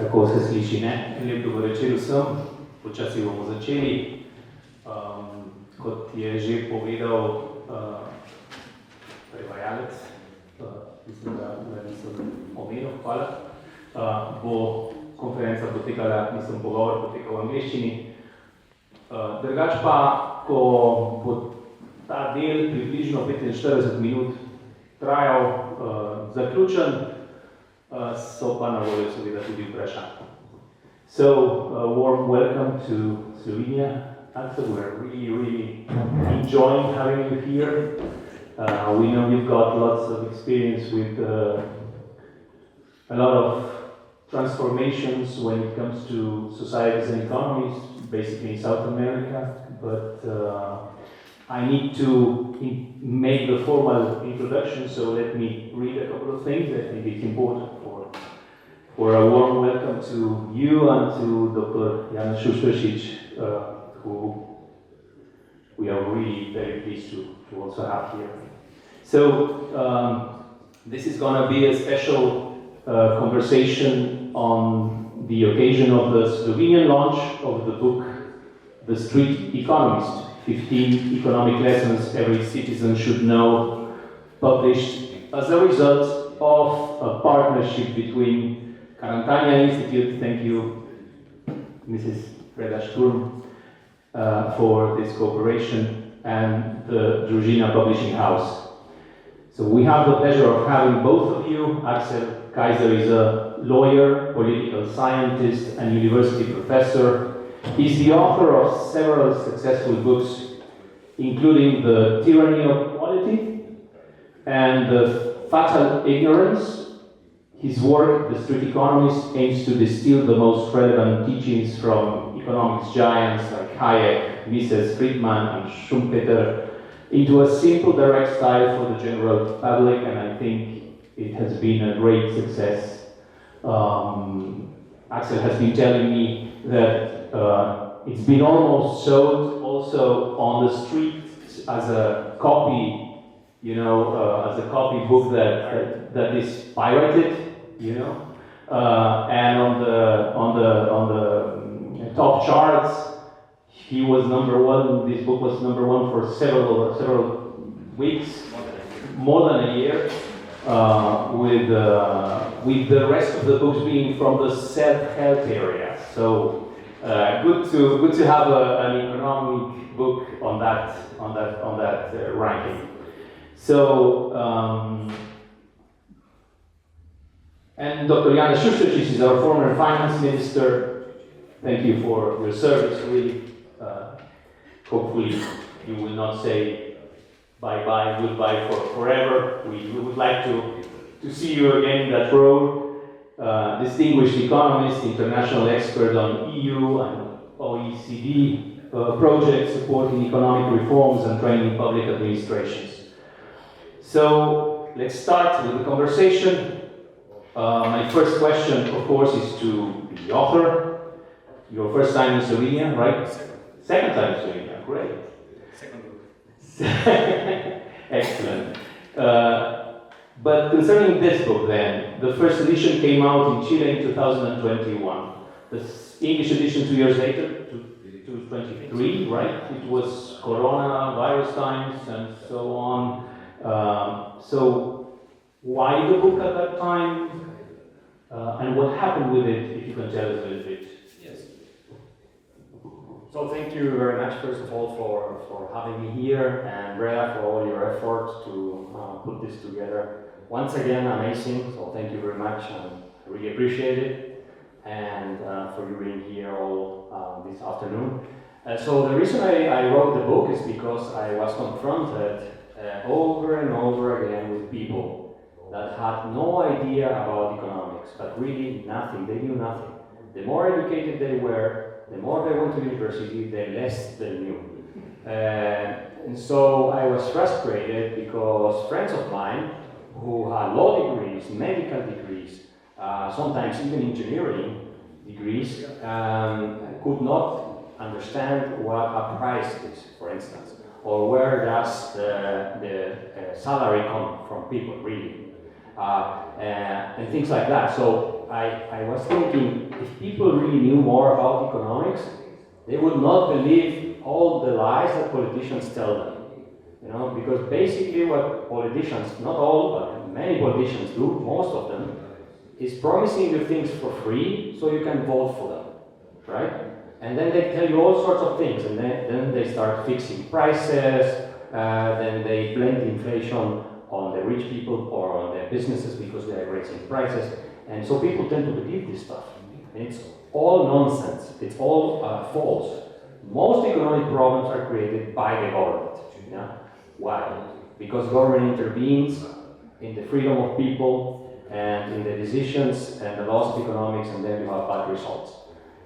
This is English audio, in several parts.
Tako se sliši, ne? Lep dober večer vsem, počasi bomo začeli. Kot je že povedal prevajalec, mislim, da nisem omenil, hvala, bo konferenca potekala, pogovor potekal v angleščini. Drugač pa, ko bo ta del približno 45 minut trajal, zaključen, so pa na voljo seveda tudi vprašanja. So, a warm welcome to Slovenia. Axel, we're really enjoying having you here. We know you've got lots of experience with a lot of transformations when it comes to societies and economies, basically in South America, but I need to make the formal introduction, so let me read a couple of things. I think it's important for a warm welcome to you and to Dr. Janezom Šušteršičem, who we are really very pleased to also have here. So this is going to be a special conversation on the occasion of the Slovenian launch of the book The Street Economist, 15 economic lessons every citizen should know, published as a result of a partnership between Karantanija Institute, thank you, Mrs. Freda Sturm, for this cooperation, and the Družina publishing house. So we have the pleasure of having both of you. Axela Kaiserja is a lawyer, political scientist, and university professor. He's the author of several successful books, including The Tyranny of Quality and The Fatal Ignorance. His work, The Street Economist, aims to distill the most relevant teachings from economics giants like Hayek, Mises, Friedman, and Schumpeter into a simple, direct style for the general public, and I think it has been a great success. Axel has been telling me that it's been almost sold also on the street as a copy, as a copy book that is pirated, and on the top charts, he was number one. This book was number one for several weeks, more than a year, with the rest of the books being from the self-help area. So good to have an economic book on that ranking. So. And Dr. Janezom Šušteršičem is our former finance minister. Thank you for your service, really. Hopefully you will not say bye-bye, goodbye forever. We would like to see you again in that role. Distinguished economist, international expert on EU and OECD projects supporting economic reforms and training public administrations. So let's start with the conversation. My first question, of course, is to the author. Your first time in Slovenia, right? Second time in Slovenia, great. Second book. Excellent. But concerning this book then, the first edition came out in Chile in 2021. The English edition 2 years later, 2023, right? It was coronavirus times and so on. So why the book at that time? And what happened with it, if you can tell us a little bit. Yes. So thank you very much, first of all, for having me here, and Breda, for all your efforts to put this together. Once again, amazing, so thank you very much, and I really appreciate it, and for you being here all this afternoon. So the reason I wrote the book is because I was confronted over and over again with people that had no idea about economics, but really nothing, they knew nothing. The more educated they were, the more they went to university, the less they knew. And so I was frustrated because friends of mine who had law degrees, medical degrees, sometimes even engineering degrees, could not understand what a price is, for instance, or where does the salary come from people, really. and things like that. So I was thinking, if people really knew more about economics, they would not believe all the lies that politicians tell them. Because basically what politicians, not all, but many politicians do, most of them, is promising you things for free so you can vote for them, right? And then they tell you all sorts of things, and then they start fixing prices, then they blame the inflation on the rich people or on their businesses because they are raising prices. And so people tend to believe this stuff. And it's all nonsense. It's all false. Most economic problems are created by the government. Yeah? Why? Because government intervenes in the freedom of people and in the decisions and the laws of economics, and then you have bad results.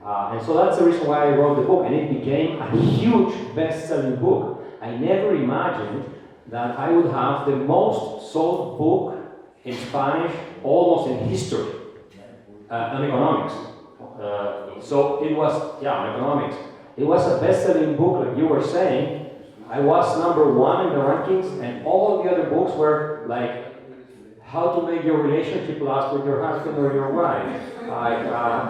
And so that's the reason why I wrote the book, and it became a huge best-selling book. I never imagined that I would have the most sold book in Spanish almost in history on economics. So it was, on economics. It was a best-selling book, like you were saying. I was #1 in the rankings, and all the other books were like how to make your relationship last with your husband or your wife, like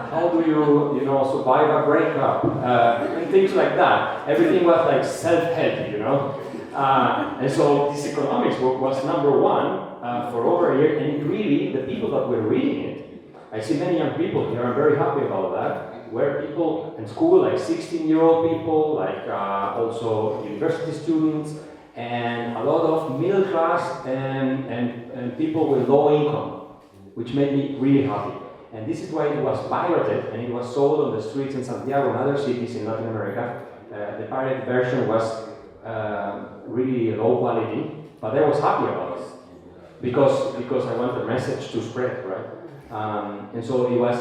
how do you survive a breakup, and things like that. Everything was like self-help, and so this economics book was #1 for over a year, and it really, the people that were reading it, I see many young people here, I'm very happy about that, where people in school, like 16-year-old people, like also university students, and a lot of middle class and people with low income, which made me really happy. And this is why it was pirated, and it was sold on the streets in Santiago and other cities in Latin America. The pirate version was really low quality, but I was happy about it, because I want the message to spread, right? And so it was,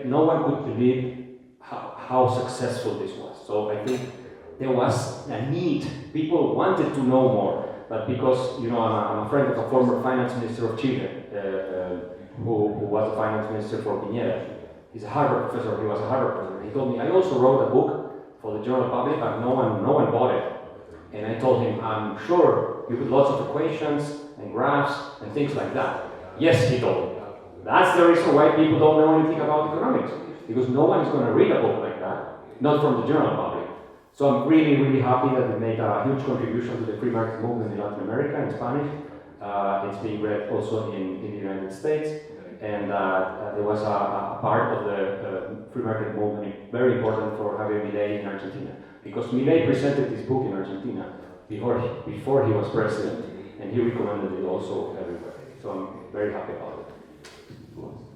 no one could believe how successful this was. So I think there was a need. People wanted to know more, but because I'm a friend of a former finance minister of Chile, who was a finance minister for Piñera. He's a Harvard professor. He was a Harvard professor. He told me, I also wrote a book for the general public, but no one bought it. And I told him, I'm sure you put lots of equations and graphs and things like that. Yes, he told me. That's the reason why people don't know anything about economics, because no one is going to read a book like that, not from the general public. So I'm really, really happy that it made a huge contribution to the free market movement in Latin America in Spanish. It's being read also in the United States, and there was a part of the free market movement very important for Javier Milei in Argentina, because Milei presented this book in Argentina before he was president, and he recommended it also everywhere. So I'm very happy about it.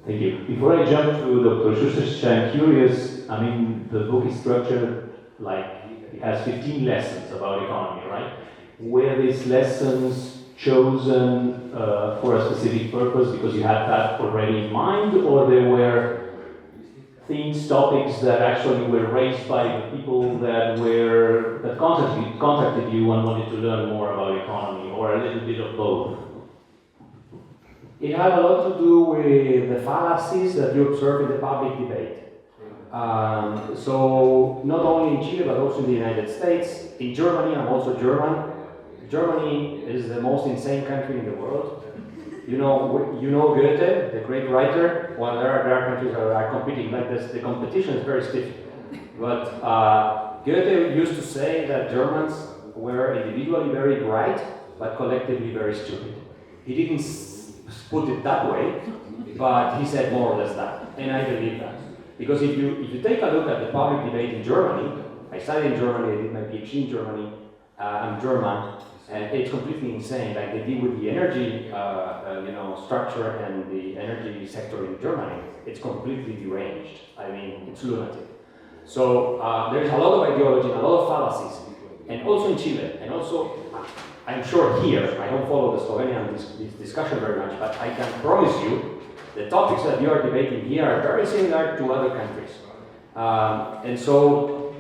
Thank you. Before I jump to Dr. Šušteršičem, I'm curious, the book is structured like it has 15 lessons about economy, right? Were these lessons chosen for a specific purpose because you had that already in mind, or they were topics that actually were raised by the people that contacted you and wanted to learn more about economy, or a little bit of both? It had a lot to do with the fallacies that you observe in the public debate. So not only in Chile, but also in the United States. In Germany, I'm also German. Germany is the most insane country in the world. You know Goethe, the great writer. Well, there are countries that are competing like this. The competition is very stiff. But Goethe used to say that Germans were individually very bright, but collectively very stupid. He didn't put it that way, but he said more or less that, and I believe that. Because if you take a look at the public debate in Germany, I studied in Germany, I did my PhD in Germany, I'm German, and it's completely insane. Like they deal with the energy structure and the energy sector in Germany, it's completely deranged. It's lunatic. So there's a lot of ideology and a lot of fallacies, and also in Chile, and also I'm sure here, I don't follow the Slovenian discussion very much, but I can promise you the topics that you are debating here are very similar to other countries. And so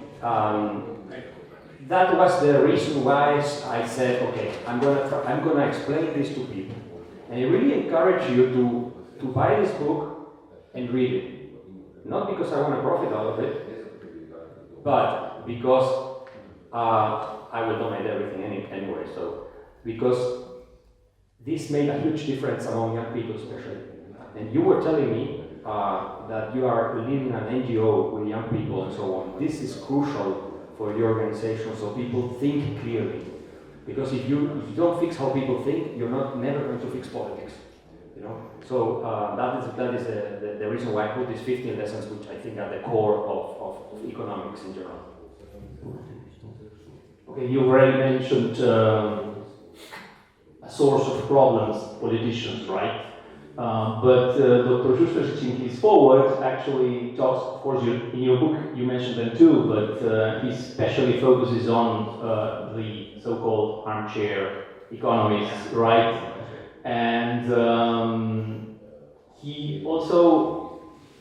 that was the reason why I said, okay, I'm gonna explain this to people. And I really encourage you to buy this book and read it. Not because I want to profit out of it, but because I will donate everything anyway. So, because this made a huge difference among young people especially. And you were telling me that you are leading an NGO with young people and so on. This is crucial for the organization, so people think clearly. Because if you don't fix how people think, you're never going to fix politics. You know? So that is the reason why I put these 15 lessons, which I think are the core of economics in general. Okay, you already mentioned a source of problems, politicians, right? But Dr. Šušteršič in his forward actually talks, of course, in your book you mentioned them too, but he especially focuses on the so-called armchair economists, right? And he also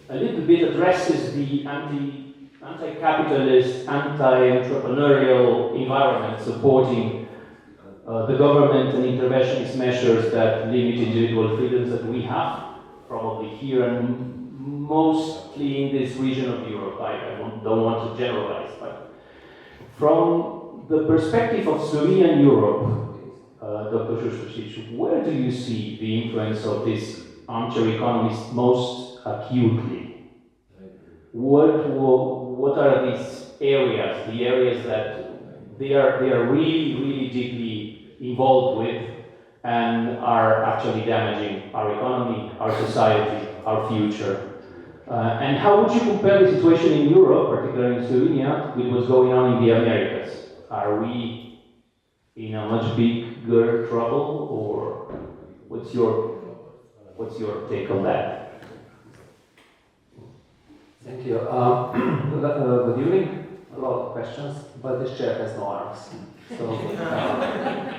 a little bit addresses the anti-capitalist, anti-entrepreneurial environment supporting the government and interventionist measures that limit individual freedoms that we have, probably here and mostly in this region of Europe. I don't want to generalize, but from the perspective of Slovenian Europe, Dr. Šušteršič, where do you see the influence of this armchair economist most acutely? What are these areas, the areas that they are really, really deeply involved with and are actually damaging our economy, our society, our future? And how would you compare the situation in Europe, particularly in Slovenia, with what's going on in the Americas? Are we in a much bigger trouble, or what's your take on that? Thank you. Good evening. A lot of questions, but this chair has no arms. So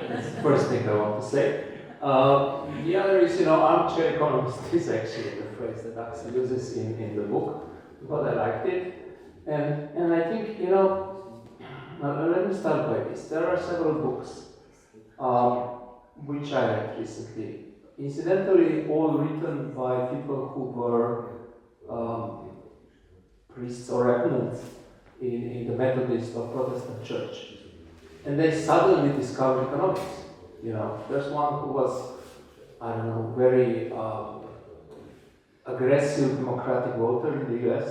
that's the first thing I want to say. The other is, armchair economist is actually the phrase that Axel uses in the book, but I liked it. And I think, let me start by this. There are several books which I read recently. Incidentally, all written by people who were priests or rabbinants in the Methodist or Protestant church. And they suddenly discovered economics. There's one who was, very aggressive democratic voter in the US,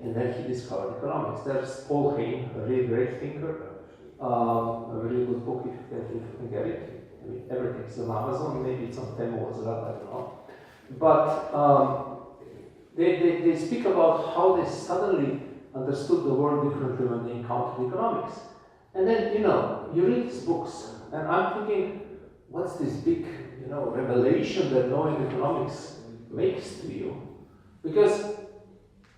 and then he discovered economics. There's Paul Hain, a really great thinker, a really good book if you can get it. I mean, everything's on Amazon, maybe it's on Temu as well, I don't know. But they speak about how they suddenly understood the world differently when they encountered economics. And then, you read these books, and I'm thinking, what's this big, revelation that knowing economics makes to you? Because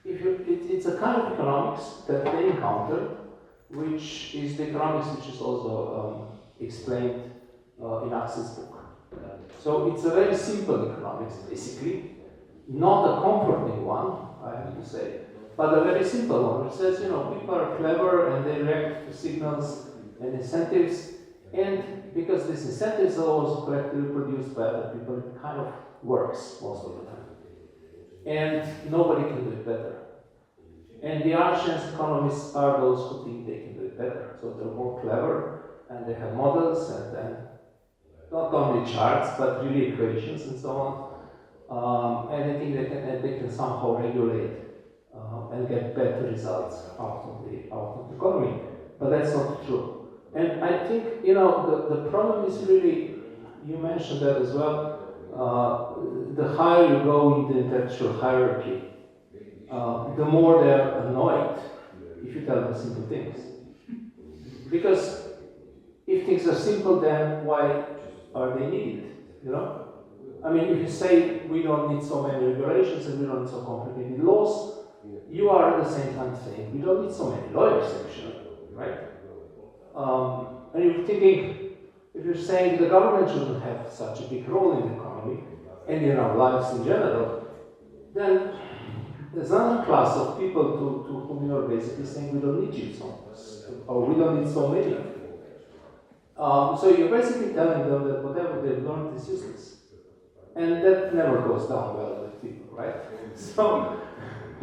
it's a kind of economics that they encounter, which is the economics which is also explained in Axel's book. So it's a very simple economics, basically, not a comforting one, I have to say, but a very simple one, which says, people are clever and they react to signals and incentives, and because these incentives are also collectively produced by other people, it kind of works most of the time. And nobody can do it better. And the armchair economists are those who think they can do it better. So they're more clever, and they have models, and not only charts, but really equations and so on. And I think they can somehow regulate and get better results out of the economy. But that's not true. And I think, the problem is really, you mentioned that as well, the higher you go in the intellectual hierarchy, the more they're annoyed if you tell them simple things. Because if things are simple, then why are they needed? I mean, if you say we don't need so many regulations and we don't need so complicated laws, you are at the same time saying we don't need so many lawyers, actually, right? And you're thinking, if you're saying the government shouldn't have such a big role in the economy and in our lives in general, then there's another class of people to whom you're basically saying we don't need you so much, or we don't need so many. So you're basically telling them that whatever they've learned is useless. And that never goes down well with people, right? So,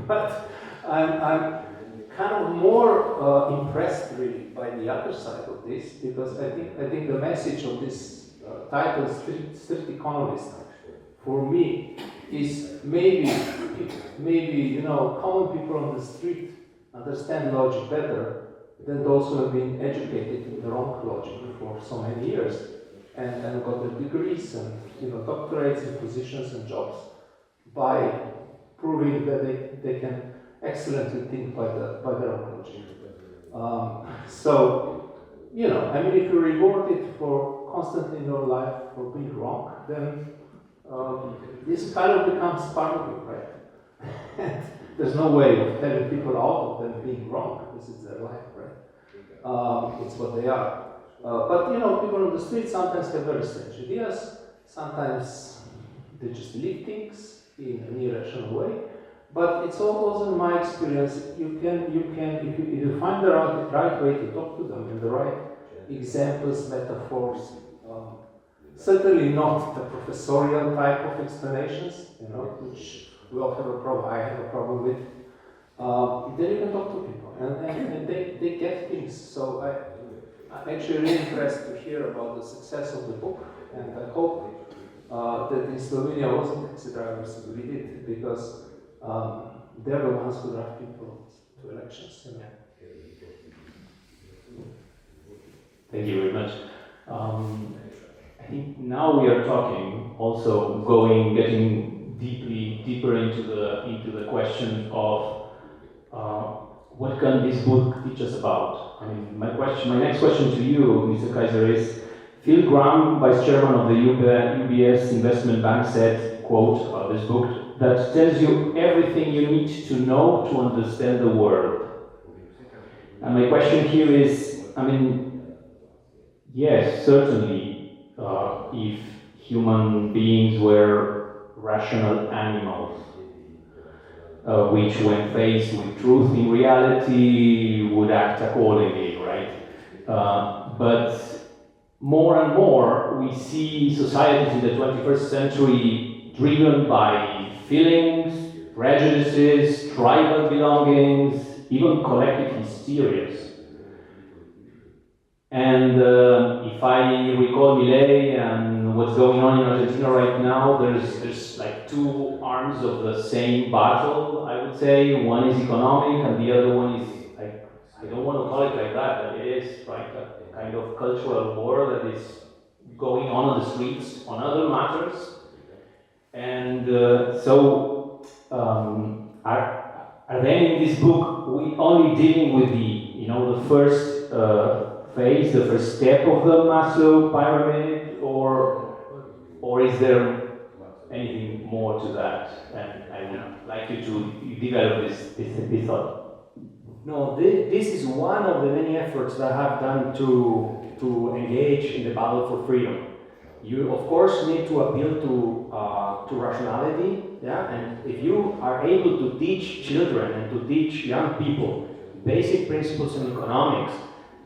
but I'm kind of more impressed really by the other side of this, because I think the message of this title street economist for me is maybe common people on the street understand logic better than those who have been educated in the wrong logic for so many years and got their degrees and doctorates and positions and jobs by proving that they can excellently think by their own logic. So, if you're rewarded for constantly in your life for being wrong, then this kind of becomes part of you, right? There's no way of telling people out of them being wrong. This is their life, right? It's what they are. But people on the street sometimes have very strange ideas. Sometimes they just believe things in an irrational way. But it's also in my experience, you can if you find the right way to talk to them and the right examples, metaphors. Certainly not the professorial type of explanations, which we often have a problem. I have a problem with. Then you can talk to people, and they get things. So I'm actually really impressed to hear about the success of the book, and I hope that in Slovenia also taxi drivers will read it, because they're the ones who drive people to elections. Thank you very much. I think now we are talking, also getting deeper into the question of what can this book teach us about? I mean, my next question to you, Mr. Kaiser, is Phil Graham, Vice Chairman of the UBS Investment Bank, said, quote, about this book, that tells you everything you need to know to understand the world. And my question here is, yes, certainly, if human beings were rational animals, which when faced with truth in reality would act accordingly, right? But more and more we see societies in the 21st century driven by feelings, prejudices, tribal belongings, even collective hysterias. And if I recall Milei and what's going on in Argentina right now, there's like two arms of the same battle, I would say. One is economic and the other one is, I don't want to call it like that, but it is, right, a kind of cultural war that is going on the streets on other matters. And are they in this book we only dealing with the first phase, the first step of the Maslow pyramid, or is there anything more to that? And I would like you to develop this thought. No, this is one of the many efforts that I have done to engage in the battle for freedom. You, of course, need to appeal to rationality, and if you are able to teach children and to teach young people basic principles in economics,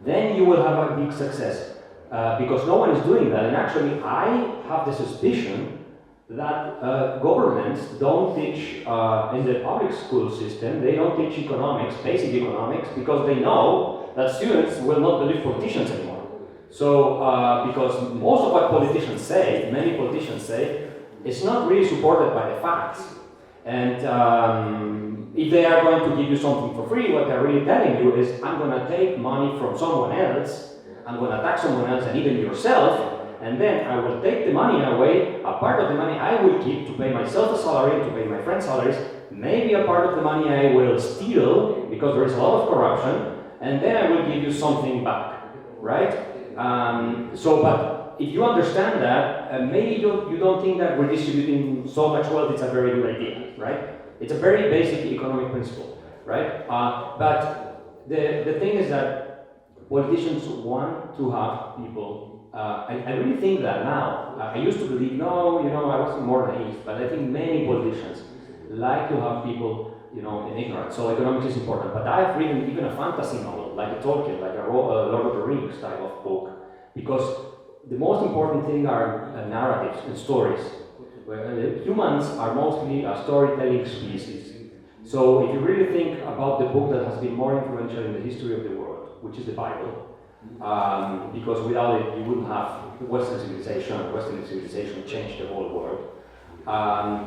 then you will have a big success. Because no one is doing that, and actually I have the suspicion that governments don't teach in the public school system, they don't teach economics, basic economics, because they know that students will not believe politicians anymore. So, because most of what politicians say, many politicians say, is not really supported by the facts. And if they are going to give you something for free, what they're really telling you is, I'm going to take money from someone else, I'm going to tax someone else and even yourself, and then I will take the money away. A part of the money I will keep to pay myself a salary, to pay my friends' salaries. Maybe a part of the money I will steal, because there is a lot of corruption, and then I will give you something back, right? But if you understand that, maybe you don't think that redistributing so much wealth is a very good idea, right? It's a very basic economic principle, right? But the thing is that politicians want to have people. I really think that now. I used to believe, I was more naive, but I think many politicians like to have people, in ignorance. So economics is important. But I've written even a fantasy novel, like a Tolkien, like a Lord of the Rings type of book, because the most important thing are narratives and stories. Humans are mostly a storytelling species. So if you really think about the book that has been more influential in the history of the world, which is the Bible, because without it you wouldn't have Western civilization changed the whole world.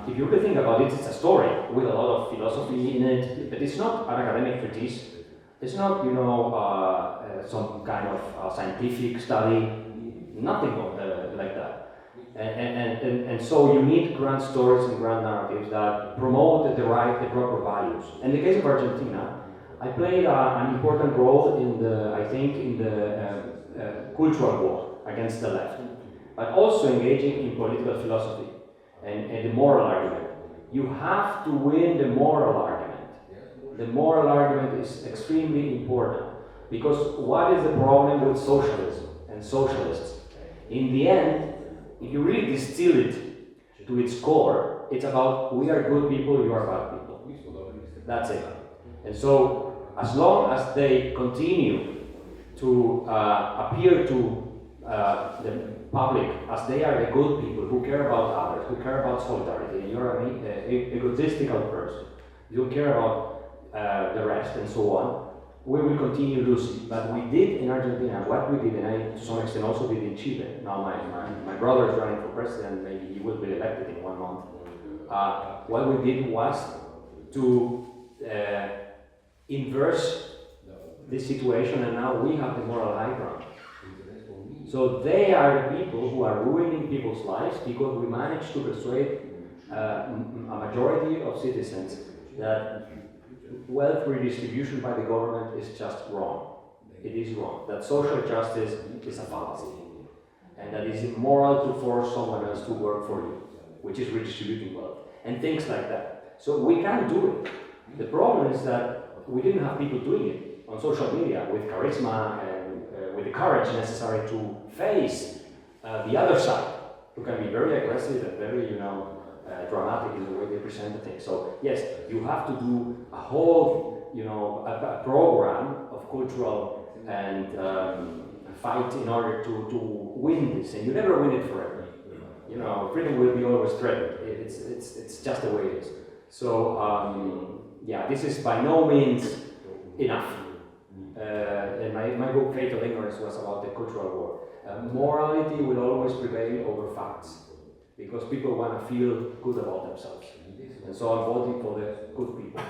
If you really think about it, it's a story with a lot of philosophy in it, but it's not an academic treatise. It's not, you know, some kind of scientific study, nothing like that. And so you need grand stories and grand narratives that promote the proper values. In the case of Argentina, I played an important role in the cultural war against the left, but also engaging in political philosophy and the moral argument. You have to win the moral argument. The moral argument is extremely important, because what is the problem with socialism and socialists? In the end, if you really distill it to its core, it's about we are good people, you are bad people. That's it. And so, as long as they continue to appear to the public as they are the good people who care about others, who care about solidarity, and you're an egotistical person, you care about the rest and so on, we will continue losing. But we did in Argentina what we did, and I to some extent also did in Chile. Now my brother is running for president, maybe he will be elected in 1 month. What we did was to inverse this situation, and now we have the moral high ground. So they are the people who are ruining people's lives because we managed to persuade a majority of citizens that wealth redistribution by the government is just wrong. It is wrong. That social justice is a fallacy. And that it's immoral to force someone else to work for you, which is redistributing wealth. And things like that. So we can do it. The problem is that we didn't have people doing it on social media with charisma and with the courage necessary to face the other side, who can be very aggressive and very, dramatic in the way they present the thing. So yes, you have to do a whole, a program of cultural and fight in order to win this, and you never win it forever. Freedom will be always threatened. It's just the way it is. So this is by no means enough. And my book Fatal Ignorance was about the cultural war. Morality will always prevail over facts, because people want to feel good about themselves. And so I'm voting for the good people,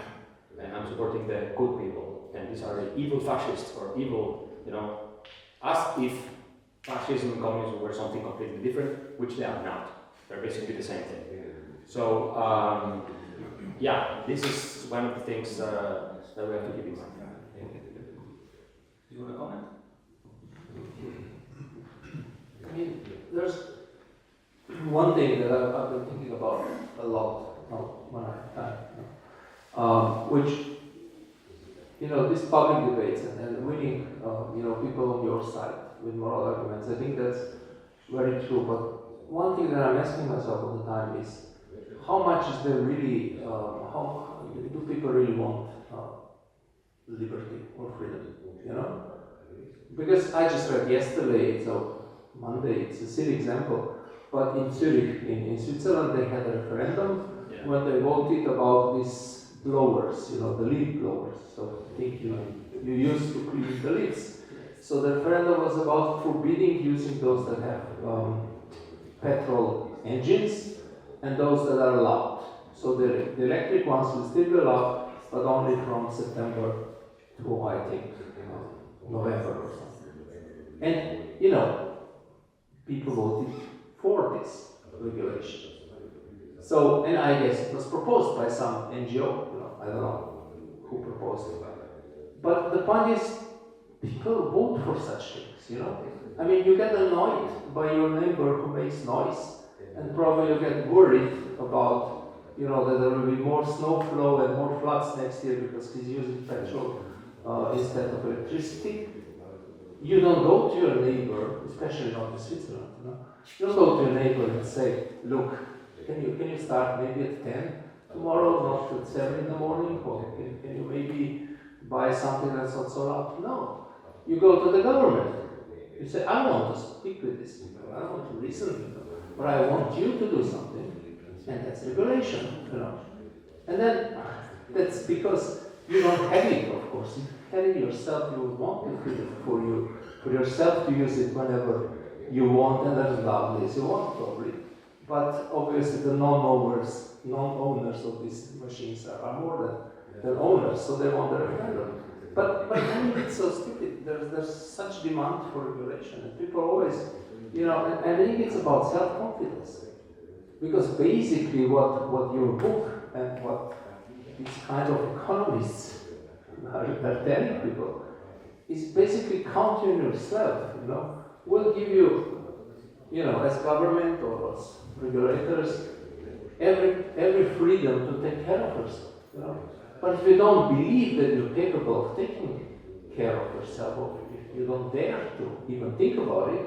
and I'm supporting the good people. And these are the evil fascists, or evil, as if fascism and communism were something completely different, which they are not. They're basically the same thing. So, this is one of the things that we have to keep in mind. Do you want to comment? I mean, there's one thing that I've been thinking about a lot when I have time, which, these public debates and winning, people on your side with moral arguments, I think that's very true. But one thing that I'm asking myself all the time is, how much is there really, how do people really want liberty or freedom, Because I just read yesterday, so Monday, it's a silly example, but in Zurich, in Switzerland, they had a referendum when they voted about these blowers, the leaf blowers. So I think you used to clean the leaves. So the referendum was about forbidding using those that have petrol engines and those that are allowed. So the electric ones will still be allowed, but only from September to, I think, November or something. And, people voted for this regulation. So, and I guess it was proposed by some NGO, I don't know who proposed it. But the point is, people vote for such things, I mean, you get annoyed by your neighbor who makes noise, and probably you get worried about, that there will be more snow flow and more floods next year because he's using petrol instead of electricity. You don't go to your neighbor, especially not in Switzerland, You don't go to your neighbor and say, look, can you start maybe at 10 tomorrow, not at 7 in the morning, or can you maybe buy something that's not so loud? No. You go to the government. You say, I want to speak with these people, I want to listen to them, but I want you to do something, and that's regulation, And then that's because you don't have it, of course. If you have it yourself, you want the freedom for you for yourself to use it whenever you want and as loudly as you want, probably. But obviously the non-owners of these machines are more than owners, so they want a referendum. But I mean, it's so stupid. There's such demand for regulation, and people always, and I think it's about self-confidence. Because basically what your book and what these kind of economists are telling people is basically counting yourself, We'll give you, as government or as regulators, every freedom to take care of yourself, But if you don't believe that you're capable of taking care of yourself, or if you don't dare to even think about it,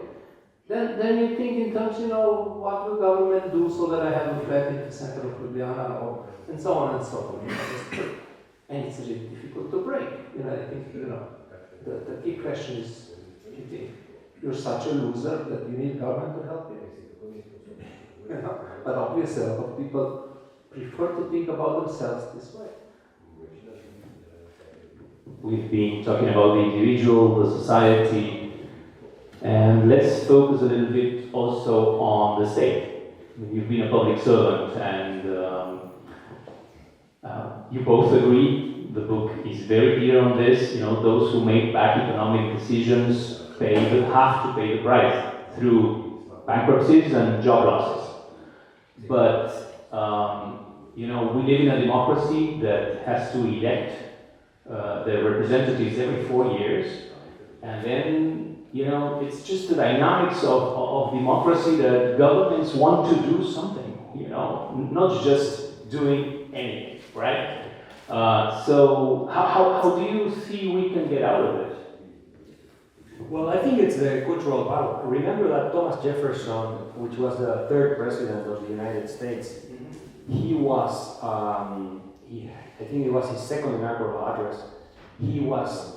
then you think in terms, what will government do so that I have a flat in the center of Ljubljana, and so on and so on. And it's really difficult to break. I think, the key question is, you think you're such a loser that you need government to help you? But obviously, a lot of people prefer to think about themselves this way. We've been talking about the individual, the society, and let's focus a little bit also on the state. You've been a public servant, and you both agree, the book is very clear on this, those who make bad economic decisions have to pay the price through bankruptcies and job losses. But, we live in a democracy that has to elect their representatives every 4 years, and then, it's just the dynamics of democracy that governments want to do something, not just doing anything, right? So how do you see we can get out of it? Well, I think it's the cultural battle. Remember that Thomas Jefferson, which was the third president of the United States, he was, I think it was his second inaugural address, he was,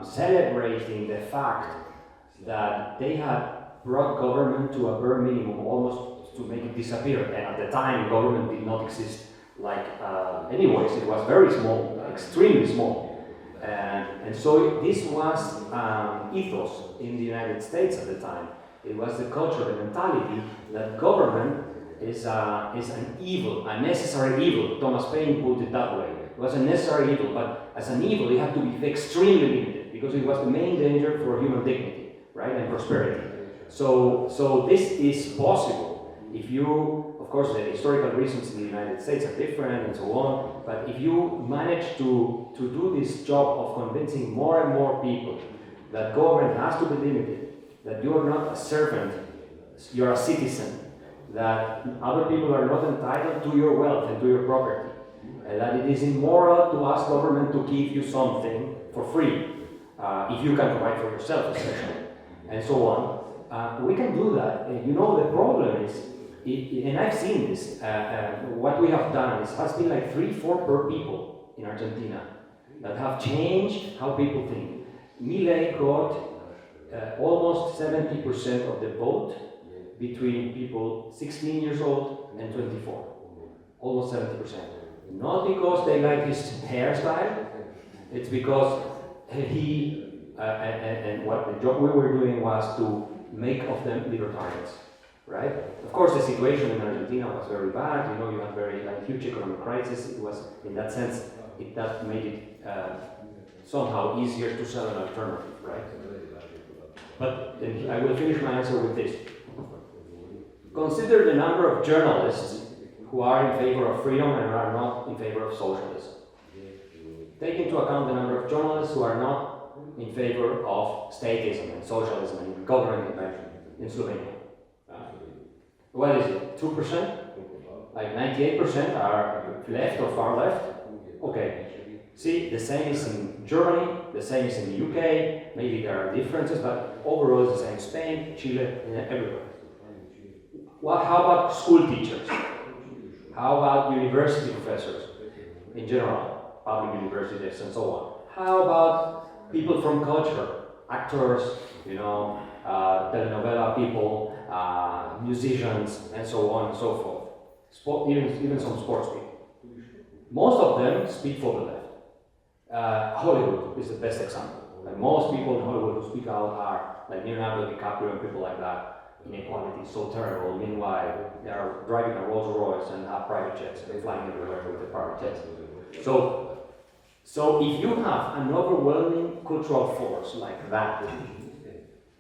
celebrating the fact that they had brought government to a bare minimum, almost to make it disappear. And at the time, government did not exist anyways. It was very small, extremely small. And so this was ethos in the United States at the time. It was the culture, the mentality that government is an evil, a necessary evil. Thomas Paine put it that way. It was a necessary evil, but as an evil, it had to be extremely limited because it was the main danger for human dignity, right, and prosperity. So this is possible if you, of course, the historical reasons in the United States are different and so on, but if you manage to do this job of convincing more and more people that government has to be limited, that you are not a servant, you're a citizen, that other people are not entitled to your wealth and to your property, and that it is immoral to ask government to give you something for free, if you can provide for yourself, essentially, and so on. We can do that. The problem is, and I've seen this, what we have done has been like 3-4 per people in Argentina that have changed how people think. Milei got almost 70% of the vote between people 16 years old and 24. Almost 70%. Not because they like his hairstyle, it's because he, and what the job we were doing was to make of them libertarians, right? Of course, the situation in Argentina was very bad. You had very huge economic crisis. It was, in that sense, that made it somehow easier to sell an alternative, right? But I will finish my answer with this. Consider the number of journalists who are in favor of freedom and are not in favor of socialism. Take into account the number of journalists who are not in favor of statism and socialism and government intervention in Slovenia. What is it? 2%? Like 98% are left or far left? Okay. See, the same is in Germany, the same is in the UK, maybe there are differences, but overall it's the same. Spain, Chile, everywhere. Well, how about school teachers? How about university professors in general, public universities and so on? How about people from culture, actors, telenovela people, musicians, and so on and so forth. Even some sports people. Most of them speak for the left. Hollywood is the best example. Like most people in Hollywood who speak out are like Leonardo DiCaprio and people like that. Inequality is so terrible. Meanwhile, they are driving a Rolls Royce and have private jets and flying everywhere with the private jets. So if you have an overwhelming cultural force like that,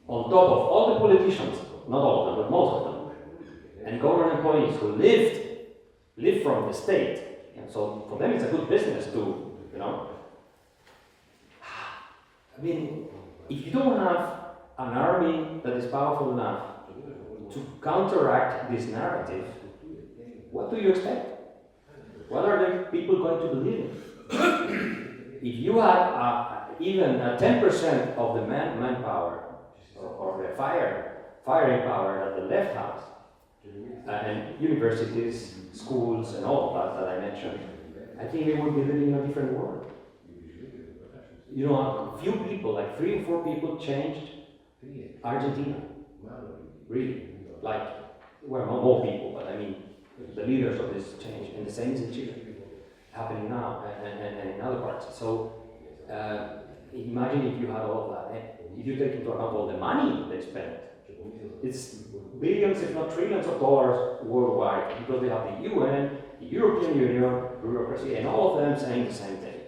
on top of all the politicians, not all of them, but most of them, and government employees who live from the state, and so for them it's a good business to, you know. I mean, if you don't have an army that is powerful enough to counteract this narrative, what do you expect? What are the people going to believe in? If you had even 10% of the manpower or the firing power that the left has, and universities, schools, and all of that I mentioned, I think we would be living in a different world. You know, a few people, like 3 or 4 people, changed Argentina. Really. Like, well, not more people, but I mean, the leaders of this change. And the same is in Chile, happening now, and in other parts. So, imagine if you had all of that. If you take into account all the money they spent, it's billions, if not trillions of dollars worldwide, because they have the UN, the European Union, bureaucracy, and all of them saying the same thing.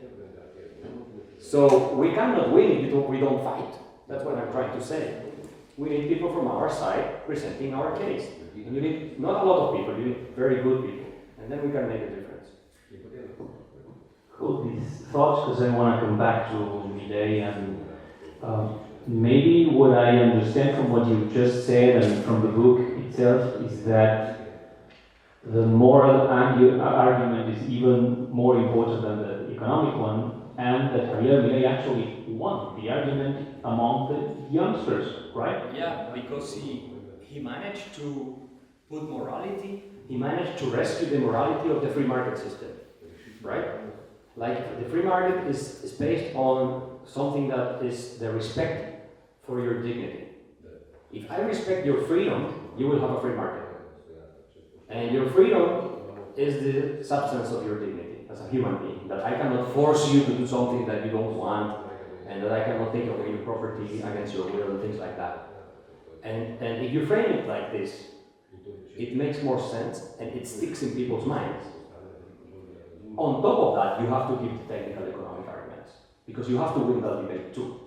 So we cannot win if we don't fight. That's what I'm trying to say. We need people from our side presenting our case. And you need not a lot of people, you need very good people. And then we can make a difference. Cool, these thoughts, because I want to come back to Millet, and maybe what I understand from what you just said and from the book itself is that the moral argument is even more important than the economic one, and that Javier Milei actually won the argument among the youngsters, right? Yeah, because he managed to put morality, he managed to rescue the morality of the free market system, right? Like, the free market is based on something that is the respect for your dignity. If I respect your freedom, you will have a free market. And your freedom is the substance of your dignity as a human being, that I cannot force you to do something that you don't want, and that I cannot take away your property against your will and things like that. And if you frame it like this, it makes more sense and it sticks in people's minds. On top of that, you have to give the technical economic arguments, because you have to win that debate too.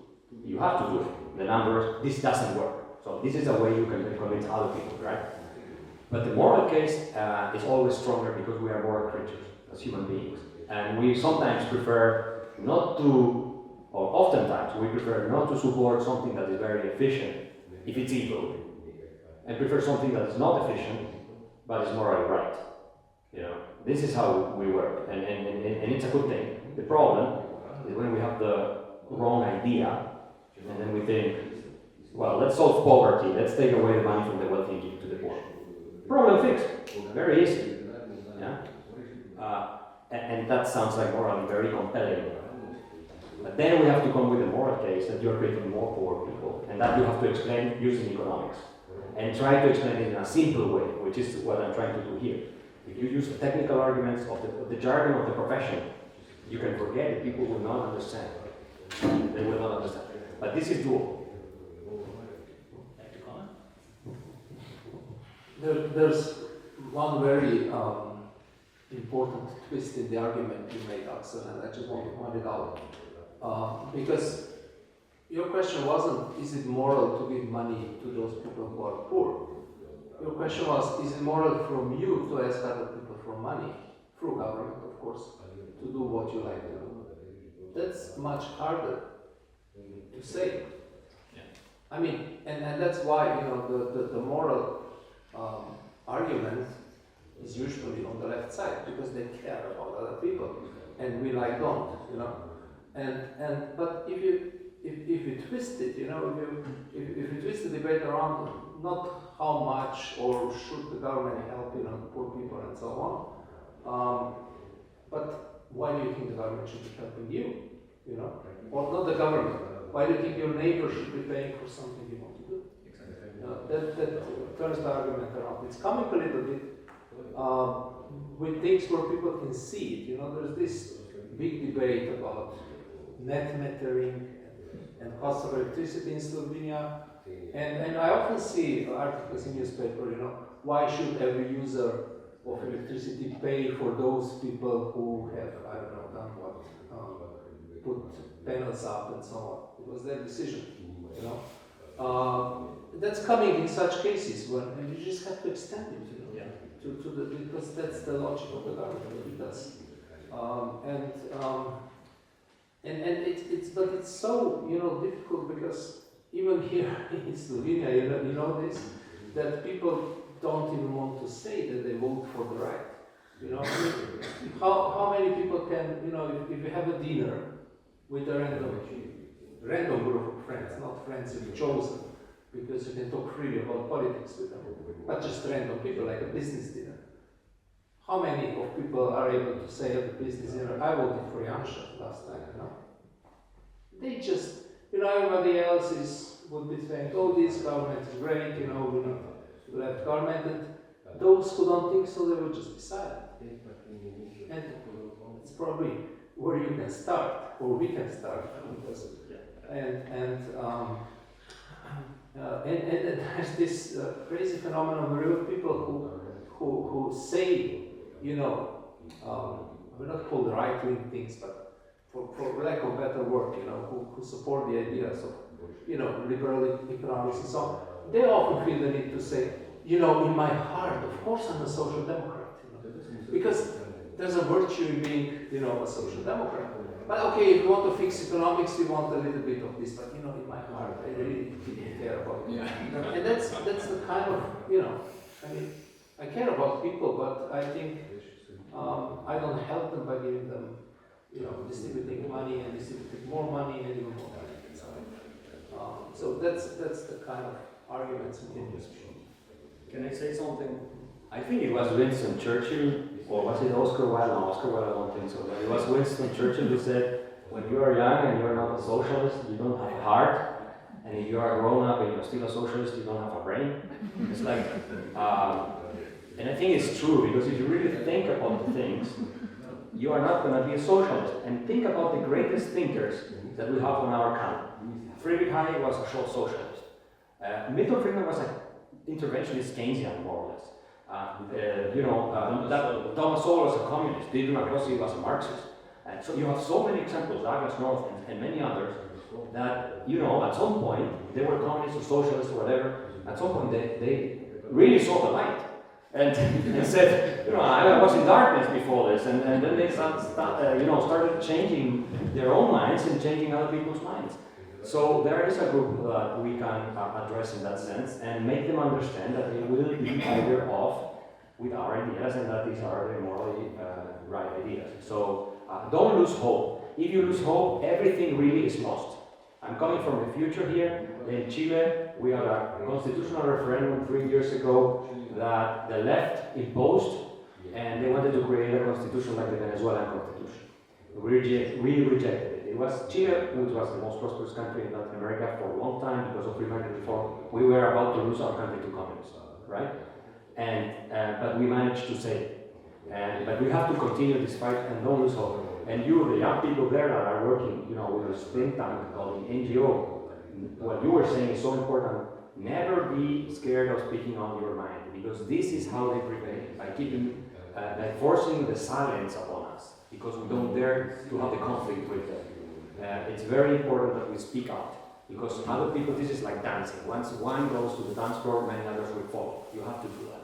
You have to do it. The numbers, this doesn't work. So this is a way you can convince other people, right? But the moral case is always stronger because we are moral creatures as human beings. And we sometimes prefer not to, or oftentimes we prefer not to support something that is very efficient if it's evil, and prefer something that is not efficient but is morally right. You know, this is how we work, and it's a good thing. The problem is when we have the wrong idea, and then we think, well, let's solve poverty, let's take away the money from the wealthy and give it to the poor. Problem fixed, very easy. Yeah? And that sounds like morally very compelling. But then we have to come with a moral case that you're creating more poor people, and that you have to explain using economics. And try to explain it in a simple way, which is what I'm trying to do here. If you use the technical arguments of the jargon of the profession, you can forget it, people will not understand. They will not understand. But this is doable. There's one very important twist in the argument you made, Axel, and I just want to point it out. Because your question wasn't, is it moral to give money to those people who are poor? Your question was, is it moral from you to ask other people for money, through government, of course, to do what you like to do? That's much harder to say. Yeah. I mean, and that's why, you know, the moral argument is usually on the left side, because they care about other people, and we don't, you know. But if you twist it, you know, if you twist the debate around not how much or should the government help, you know, poor people and so on, but why do you think the government should be helping you, you know, or not the government? Why do you think your neighbor should be paying for something you want to do? That turns the argument around. It's coming a little bit with things where people can see it. You know, there's this big debate about net metering, and cost of electricity in Slovenia. And I often see articles in newspaper, why should every user of electricity pay for those people who have, I don't know, done what, put panels up and so on. It was their decision, That's coming in such cases and you just have to extend it, because that's the logic of the government. It does, but it's so difficult because even here in Slovenia, you know this, that people don't even want to say that they vote for the right. How many people can, if you have a dinner with a random group of friends, not friends you've chosen, because you can talk freely about politics with them, but just random people, like a business dinner. How many of people are able to say at the business dinner, I voted for Janša last time, They just, everybody else would be saying, oh, this government is great, we're not left government, and those who don't think so, they will just be silent. And it's probably where you can start, or we can start, and there's this crazy phenomenon where people who say, we're not called right-wing things, but for lack of better word, who support the ideas of, liberal economics and so on, they often feel the need to say, in my heart, of course I'm a social democrat, because there's a virtue in being, a social democrat. But okay, if you want to fix economics, we want a little bit of this, but in my heart, I really care about it. And that's the kind of, I care about people, but I think I don't help them by giving them, distributing money and distributing more money and even more money. So that's the kind of arguments we can use. Can I say something? I think it was Winston Churchill, or was it Oscar Wilde? No, Oscar Wilde, I don't think so. But it was Winston Churchill who said, when you are young and you are not a socialist, you don't have a heart. And if you are grown up and you're still a socialist, you don't have a brain. It's like, and I think it's true, because if you really think about the things, you are not going to be a socialist. And think about the greatest thinkers that we have on our country. Friedrich Hayek was a socialist. Milton Friedman was an interventionist Keynesian, more or less. Thomas Sowell was a communist. Diderot Rossi was a Marxist. And so you have so many examples, Douglas North and many others, that, at some point, they were communists or socialists or whatever. At some point, they really saw the light. And said, I was in darkness before this, and then they started changing their own minds and changing other people's minds. So there is a group that we can address in that sense and make them understand that they will be either off with our ideas and that these are the morally right ideas. So don't lose hope. If you lose hope, everything really is lost. I'm coming from the future here. In Chile, we had a constitutional referendum 3 years ago that the left imposed, and they wanted to create a constitution like the Venezuelan constitution. We rejected it. It was Chile, which was the most prosperous country in Latin America for a long time because of free market reform. We were about to lose our country to communism, right? But we managed to save it. But we have to continue this fight and don't lose hope. And the young people there that are working, with a think tank called the NGO, what you were saying is so important. Never be scared of speaking on your mind, because this is how they prevail, by keeping, by forcing the silence upon us, because we don't dare to have the conflict with them. It's very important that we speak out, because other people, this is like dancing. Once one goes to the dance floor, many others will follow. You have to do that.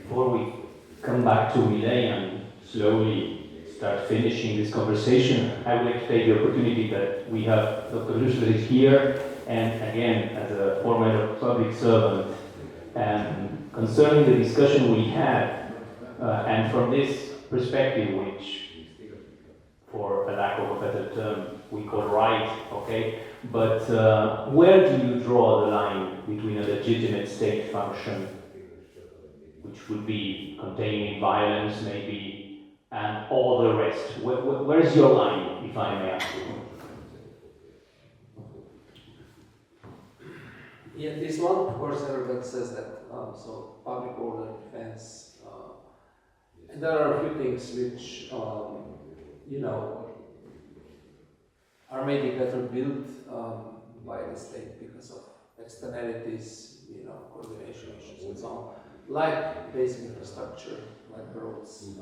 Before we come back to Millet and slowly start finishing this conversation, I would like to take the opportunity that we have Dr. Šušteršič here, and again, as a former public servant, and concerning the discussion we had, and from this perspective, which, for a lack of a better term, we call right, okay, but where do you draw the line between a legitimate state function, which would be containing violence, maybe, and all the rest? Where's your line, if I may ask you? Yeah, this one, of course, everybody says that, so public order, defense, and there are a few things which, are maybe better built by the state because of externalities, coordination issues and so on, like basic infrastructure, like roads,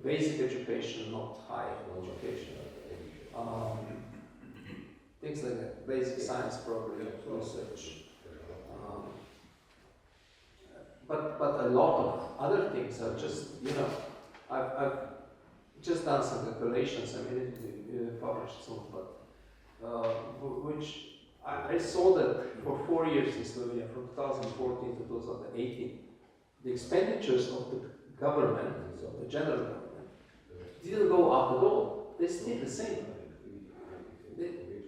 basic education, not high education, things like that, basic science probably, research. But a lot of other things are just, I've just done some calculations, I mean, it published some, but which I saw that for 4 years in Slovenia, from 2014 to 2018, the expenditures of the government, so the general government, didn't go up at all. They stayed the same.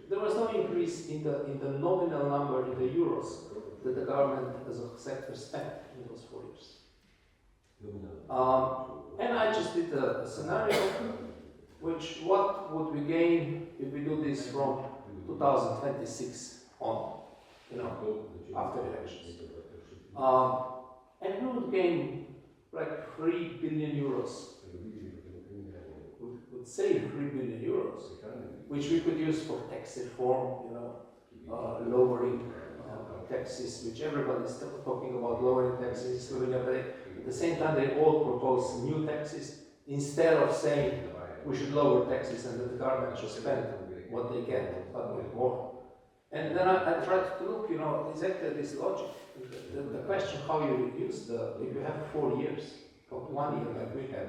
There was no increase in the nominal number in the euros that the government as a sector spent in those 4 years. And I just did a scenario, which what would we gain if we do this from 2026 on, after elections. And we would gain like 3 billion euros. We would save 3 billion euros, which we could use for tax reform, lowering taxes, which everybody is still talking about lowering taxes in Slovenia, but at the same time they all propose new taxes instead of saying we should lower taxes and that the government should spend what they get, but not more. And then I tried to look, exactly at this logic. The question how you reduce if you have 4 years, not 1 year like we had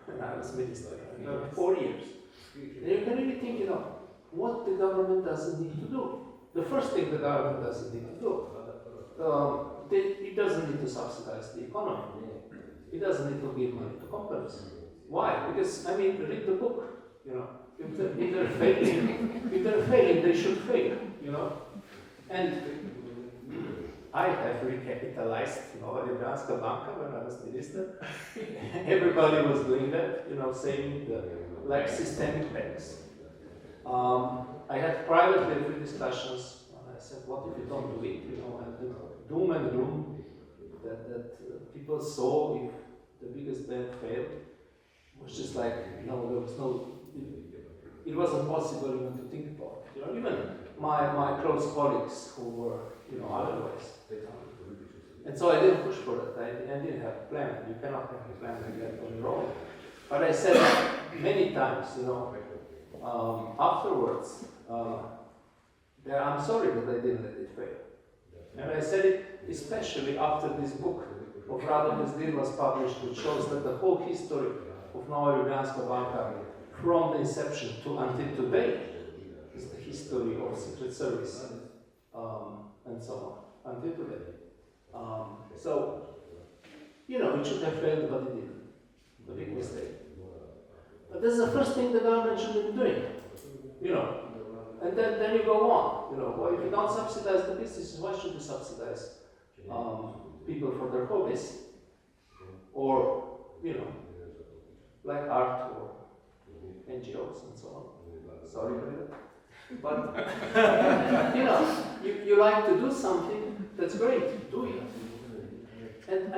when I was minister, you have 4 years. Then you can really think, what the government doesn't need to do. The first thing the government doesn't need to do, it doesn't need to subsidize the economy. It doesn't need to give money to companies. Why? Because, read the book, If they're failing, they should fail, And I have recapitalized, Ljubljanska banka when I was minister. Everybody was doing that, saving like systemic banks. I had privately a few discussions, and I said, what if you don't do it, and the doom and gloom that people saw if the biggest bank failed was just like, there was no, it wasn't possible even to think about it. Even my close colleagues who were, otherwise. And so I didn't push for it. I didn't have a plan. You cannot have a plan like that on your own. But I said many times, afterwards, that I'm sorry that I didn't let it fail. And I said it especially after this book of Radomir Zdin was published, which shows that the whole history of Nova Ljubljanska banka, from the inception to until today, is the history of secret service and so on, until today. So, it should have failed, but it didn't. A big mistake. But that's the first thing the government should be doing, And then you go on, Well, if you don't subsidize the businesses, why should you subsidize people for their hobbies? Or, like art or NGOs and so on. Sorry for that. But, you like to do something, that's great, do it. And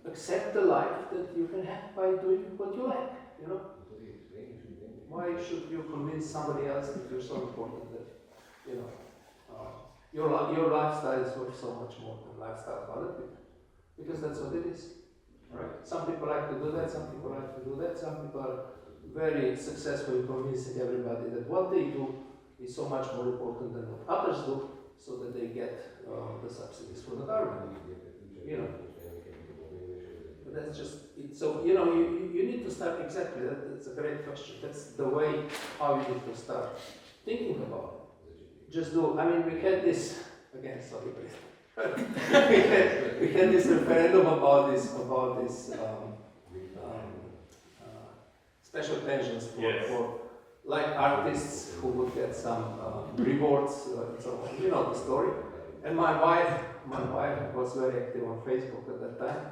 accept the life that you can have by doing what you like, Why should you convince somebody else that you're so important that, your lifestyle is worth so much more than the lifestyle of other people? Because that's what it is. Right? Some people like to do that, some people like to do that, some people are very successful in convincing everybody that what they do is so much more important than what others do, so that they get the subsidies from the government. But that's just it. So you need to start exactly. That's a great question. That's the way how you need to start thinking about it. Just do. We had this again. Sorry, please. we had this referendum about this special pensions for like artists who would get some rewards and so on. You know the story. And my wife was very active on Facebook at that time.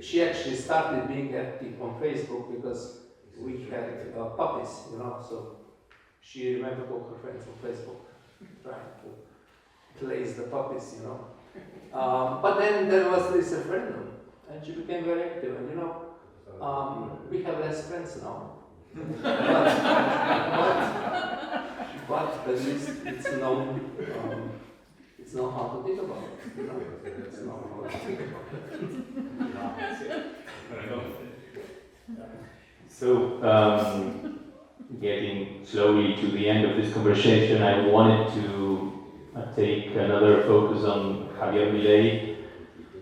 She actually started being active on Facebook because we had puppies, so she remembered all her friends on Facebook trying to place the puppies, But then there was this referendum, and she became very active, and we have less friends now. but at least it's known how to think about it. It's known how to think about it. So, getting slowly to the end of this conversation, I wanted to take another focus on Javier Milei.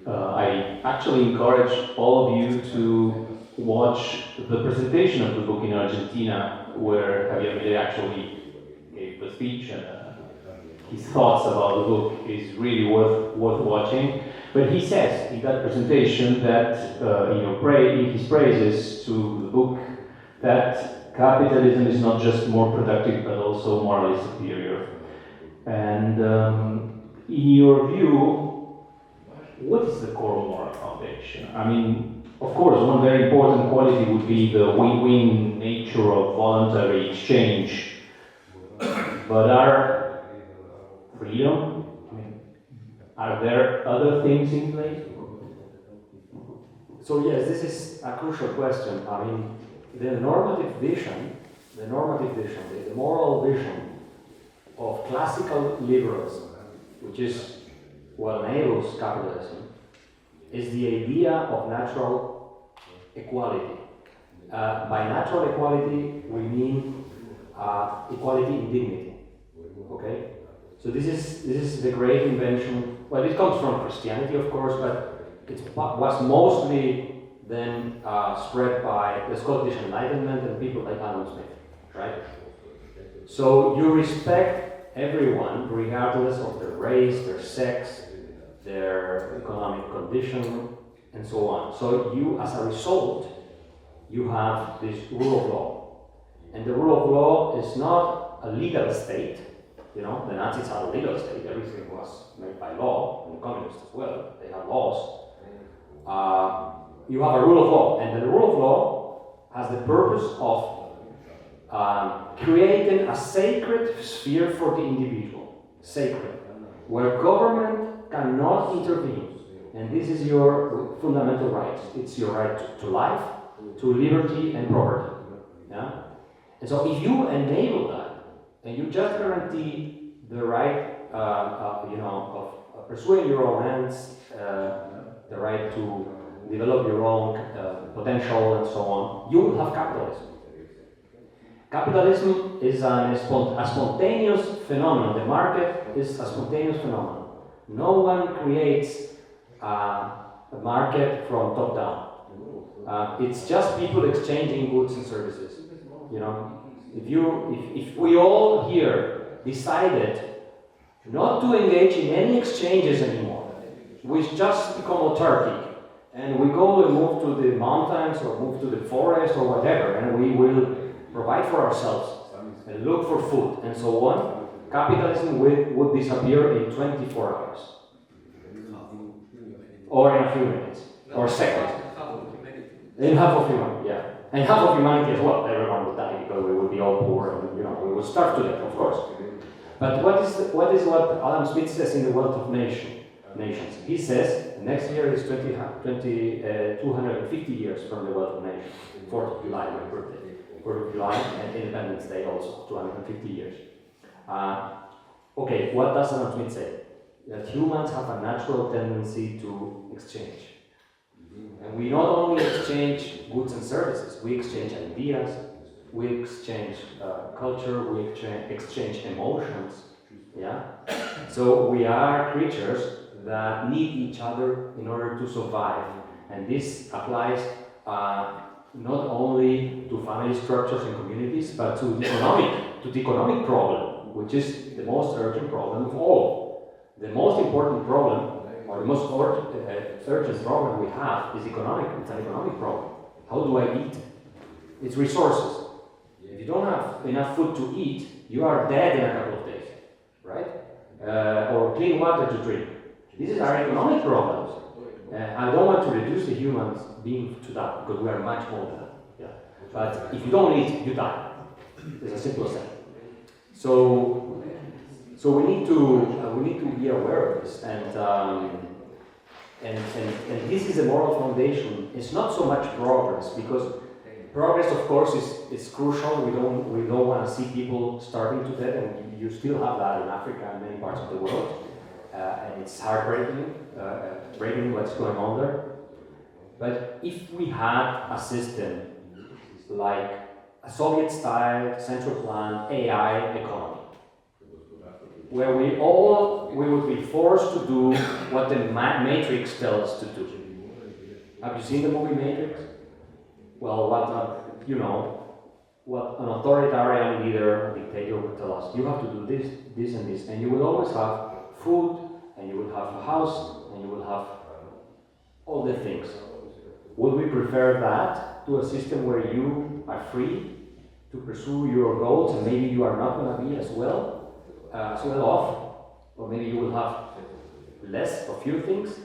I actually encourage all of you to watch the presentation of the book in Argentina, where Javier Milei actually gave a speech, and his thoughts about the book is really worth watching. But he says in that presentation that, in his praises to the book, that capitalism is not just more productive but also morally superior. And in your view, what is the core moral foundation? I mean, of course, one very important quality would be the win-win nature of voluntary exchange. But are freedom? I mean, are there other things in play? So yes, this is a crucial question. I mean, the normative vision, the moral vision of classical liberalism, which is what enables capitalism, is the idea of natural equality. By natural equality, we mean equality in dignity. Okay? So this is the great invention. Well, it comes from Christianity, of course, but it was mostly then spread by the Scottish Enlightenment and people like Adam Smith, right? So you respect everyone regardless of their race, their sex, their economic condition, and so on. So you, as a result, you have this rule of law. And the rule of law is not a legal state. You know, the Nazis had a legal state. Everything was made by law, and the communists as well. They had laws. You have a rule of law, and the rule of law has the purpose of creating a sacred sphere for the individual, sacred, where government cannot intervene. And this is your fundamental rights. It's your right to life, to liberty and property. Yeah? And so if you enable that, and you just guarantee the right, of pursuing your own ends, the right to develop your own potential and so on, you will have capitalism. Capitalism is a spontaneous phenomenon. The market is a spontaneous phenomenon. No one creates a market from top down. It's just people exchanging goods and services. You know, if we all here decided not to engage in any exchanges anymore, we just become autarkic, and we go and move to the mountains or move to the forest or whatever, and we will provide for ourselves and look for food and so on, capitalism would disappear in 24 hours. Or in a few minutes, or seconds. In half of humanity, yeah. And half of humanity as well. Everyone would die because we would be all poor and we would starve to death, of course. But what Adam Smith says in The Wealth of Nations? He says next year is 250 years from the Wealth of Nations. 4th of July, my birthday. 4th of July and Independence Day also, 250 years. Okay, what does Adam Smith say? That humans have a natural tendency to exchange. And we not only exchange goods and services, we exchange ideas, we exchange culture, we exchange emotions. Yeah? So we are creatures that need each other in order to survive. And this applies not only to family structures and communities, but to the economic problem, which is the most urgent problem of all. The most important problem, or the most urgent problem we have is economic. It's an economic problem. How do I eat? It's resources. If you don't have enough food to eat, you are dead in a couple of days, right? Or clean water to drink. These are economic problems. I don't want to reduce the humans being to that, because we are much more than that. Yeah. But if you don't eat, you die. It's as simple as that. So we need to be aware of this, and this is a moral foundation. It's not so much progress, because Progress, of course, is crucial. We don't want to see people starving to death, and you still have that in Africa and many parts of the world. And it's heartbreaking, breaking what's going on there. But if we had a system like a Soviet-style, central planned AI economy, where we would be forced to do what the Matrix tells us to do. Have you seen the movie Matrix? Well, what an authoritarian leader, dictator would tell us, you have to do this, this, and this, and you will always have food, and you will have a house, and you will have all the things. Would we prefer that to a system where you are free to pursue your goals, and maybe you are not going to be as well off, or maybe you will have less, a few things?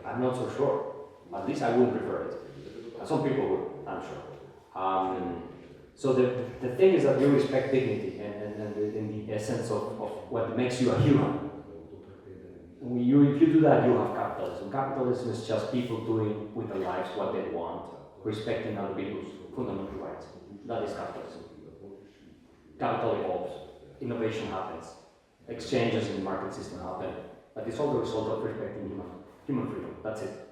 I'm not so sure. At least I wouldn't prefer it. Some people would, I'm sure. So the thing is that you respect dignity and the essence of what makes you a human. If you do that, you have capitalism. Capitalism is just people doing with their lives what they want, respecting other people's fundamental rights. That is capitalism. Capital evolves, innovation happens, exchanges in the market system happen, but it's all the result of respecting human freedom. That's it.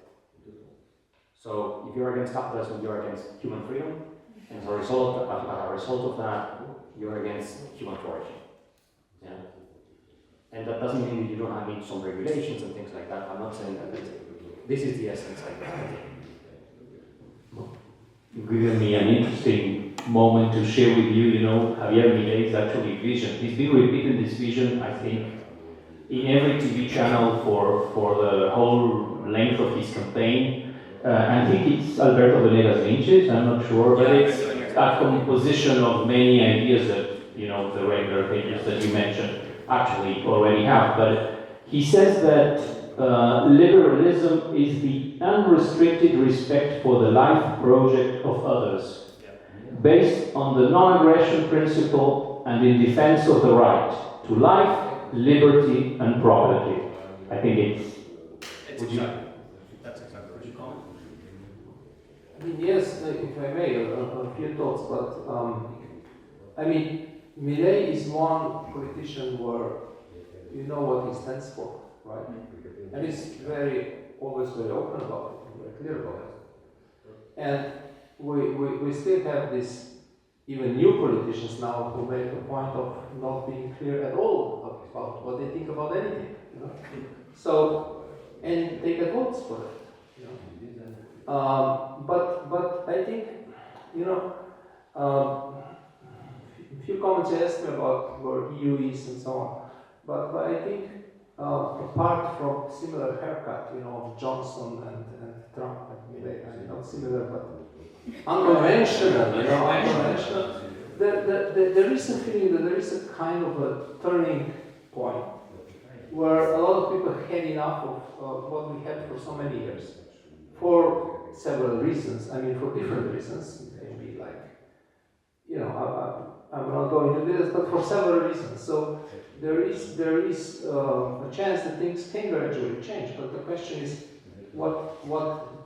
So if you're against capitalism, you're against human freedom, and as a result of that, you're against human flourishing. Yeah? And that doesn't mean that you don't need some regulations and things like that. I'm not saying that. This is the essence, I think. You've given me an interesting moment to share with you. Javier Milei's actually vision. He's been repeating this vision, I think, in every TV channel for the whole length of his campaign. I think it's Alberto Venegas Vinches, I'm not sure, but it's a composition of many ideas that, the regular papers that you mentioned actually already have. But he says that liberalism is the unrestricted respect for the life project of others, based on the non-aggression principle and in defense of the right to life, liberty, and property. I think it's That's exactly. Would you comment? I mean, yes, if I may, a few thoughts, but Milei is one politician where you know what he stands for, right? And he's always very open about it, very clear about it. And we still have this, even new politicians now who make a point of not being clear at all about what they think about anything. So, and they get votes for it. But I think, a few comments you asked me about where EU is and so on. But I think, apart from similar haircut, of Johnson and Trump and Milei, not similar, but unconventional, there is a feeling that there is a kind of a turning point where a lot of people had enough of what we had for so many years, for several reasons. For different reasons. Maybe I'm not going into this, but for several reasons. So there is a chance that things can gradually change. But the question is, what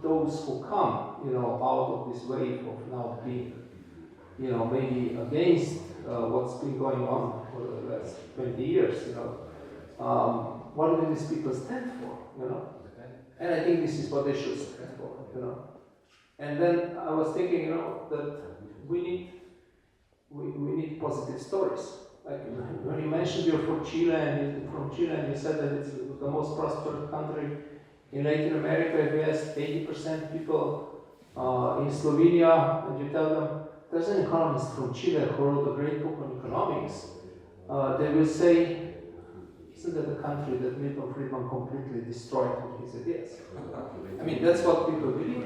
those who come, out of this wave of now being, maybe against what's been going on for the last 20 years, what do these people stand for, And I think this is what they should stand for, And then I was thinking, that we need positive stories. Like when you mentioned you're from Chile and you said that it's the most prosperous country in Latin America. If you ask 80% people in Slovenia and you tell them, there's an economist from Chile who wrote a great book on economics, they will say, isn't that a country that Milton Friedman completely destroyed with his ideas? That's what people believe in,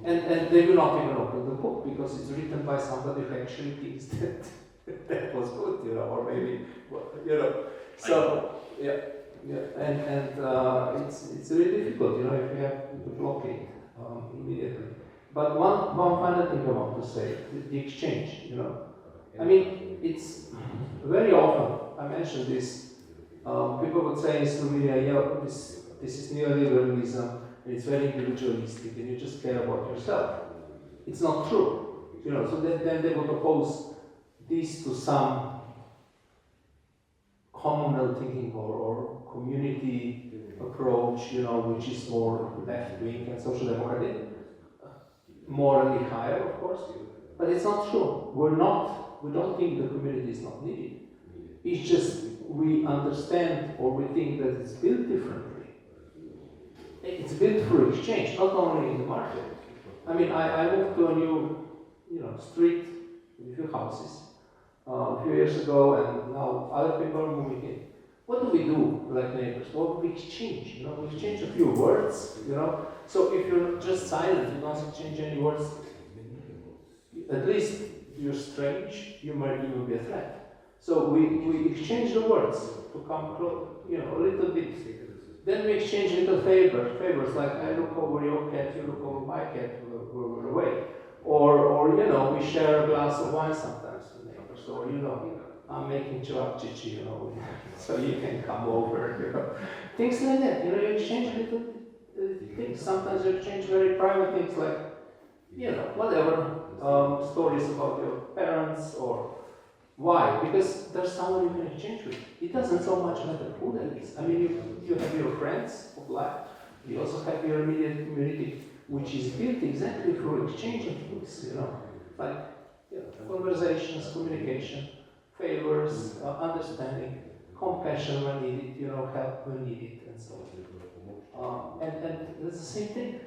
And they will not even open the book because it's written by somebody who actually thinks that was good, or maybe, So, and it's really difficult, if you have to block it immediately. But one final thing I want to say, the exchange, it's very often, I mentioned this, people would say in Slovenia, this is neoliberalism, and it's very individualistic, and you just care about yourself. it's not true. You know, so then they would oppose this to some communal thinking or community approach, you know, which is more left-wing and social democratic, morally higher, of course. But it's not true. We don't think the community is not needed. It's just we understand or we think that it's built differently. It's built for exchange, not only in the market. I mean, I moved to a new, street with a few houses a few years ago, and now other people are moving in. What do we do, like neighbors? Well, we exchange. We exchange a few words. So if you're just silent, you don't exchange any words. At least you're strange. You might even be a threat. So we exchange the words to come close, a little bit. Then we exchange little favors like I look over your cat, you look over my cat, we're away. Or we share a glass of wine sometimes with neighbors. Or I'm making cevapcici, so you can come over. Things like that. You exchange little things. Sometimes you exchange very private things like, whatever stories about your parents or. Why? Because there's someone you can exchange with. It doesn't so much matter who that is. I mean, you have your friends of life. You also have your immediate community, which is built exactly through exchanging things. Like conversations, communication, favors, understanding, compassion when needed. Help when needed, and so on. And it's the same thing.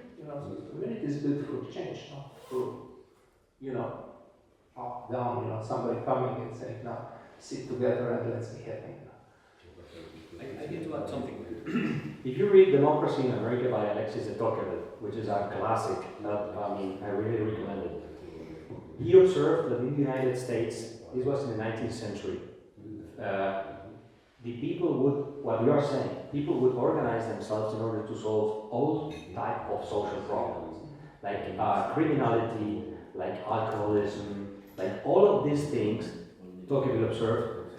Community is built through exchange, not through up, down, somebody coming and saying, now, sit together and let's be happy. I need to add something. If you read Democracy in America by Alexis de Tocqueville, which is a classic that, I really recommend it. He observed that in the United States, this was in the 19th century, the people would, what you are saying, people would organize themselves in order to solve all type of social problems, like criminality, like alcoholism, like all of these things, Tocqueville observed,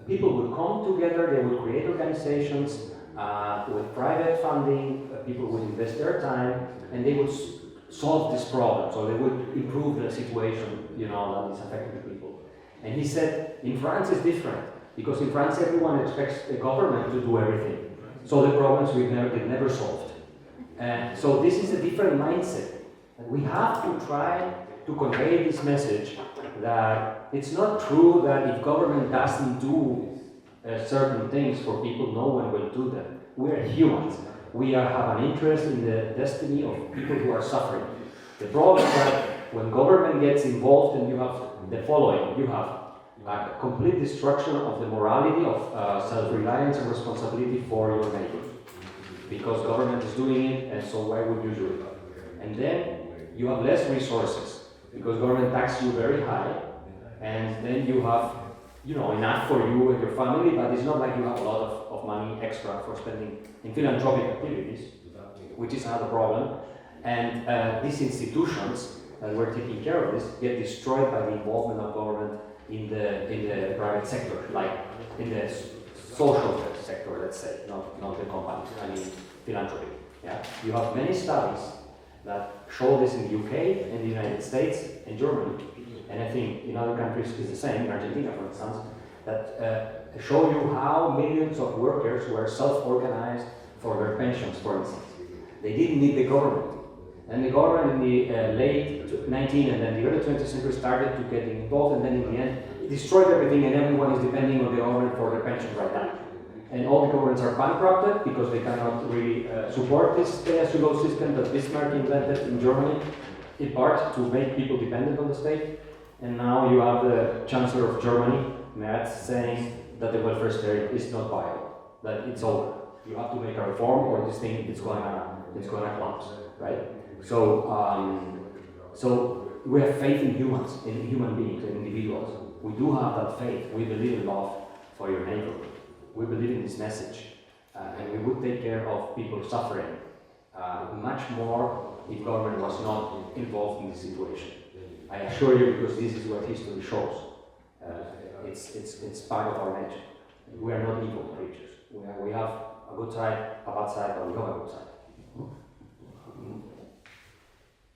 people would come together, they would create organizations with private funding, people would invest their time, and they would solve this problem, so they would improve the situation, that is affecting the people. And he said, in France it's different, because in France everyone expects the government to do everything, so the problems get never solved. So this is a different mindset. And we have to try to convey this message that it's not true that if government doesn't do certain things for people, no one will do them. We are humans. We have an interest in the destiny of people who are suffering. The problem is that when government gets involved, then you have the following. You have a complete destruction of the morality of self-reliance and responsibility for your neighbor. Because government is doing it, and so why would you do it? And then you have less resources, because government taxes you very high, and then you have, enough for you and your family, but it's not like you have a lot of money extra for spending in philanthropic activities, which is another problem. And these institutions that were taking care of this get destroyed by the involvement of government in the private sector, like in the social sector, let's say, not the companies, I mean philanthropy. Yeah? You have many studies that show this in the UK, in the United States, and Germany, and I think in other countries it's the same, in Argentina for instance, that show you how millions of workers were self-organized for their pensions, for instance. They didn't need the government. And the government in the late 19th and then the early 20th century started to get involved, and then in the end it destroyed everything, and everyone is depending on the government for their pensions right now. And all the governments are bankrupted because they cannot really support this pay-as-you-go system that Bismarck invented in Germany, in part to make people dependent on the state. And now you have the Chancellor of Germany, Merz, saying that the welfare state is not viable, that it's over. You have to make a reform, or this thing is going to collapse, right? So, so we have faith in humans, in human beings, in individuals. We do have that faith. We believe in love for your neighbor. We believe in this message, and we would take care of people suffering much more if government was not involved in this situation. I assure you, because this is what history shows. It's part of our nature. We are not evil creatures. We have a good side, a bad side, but we have a good side.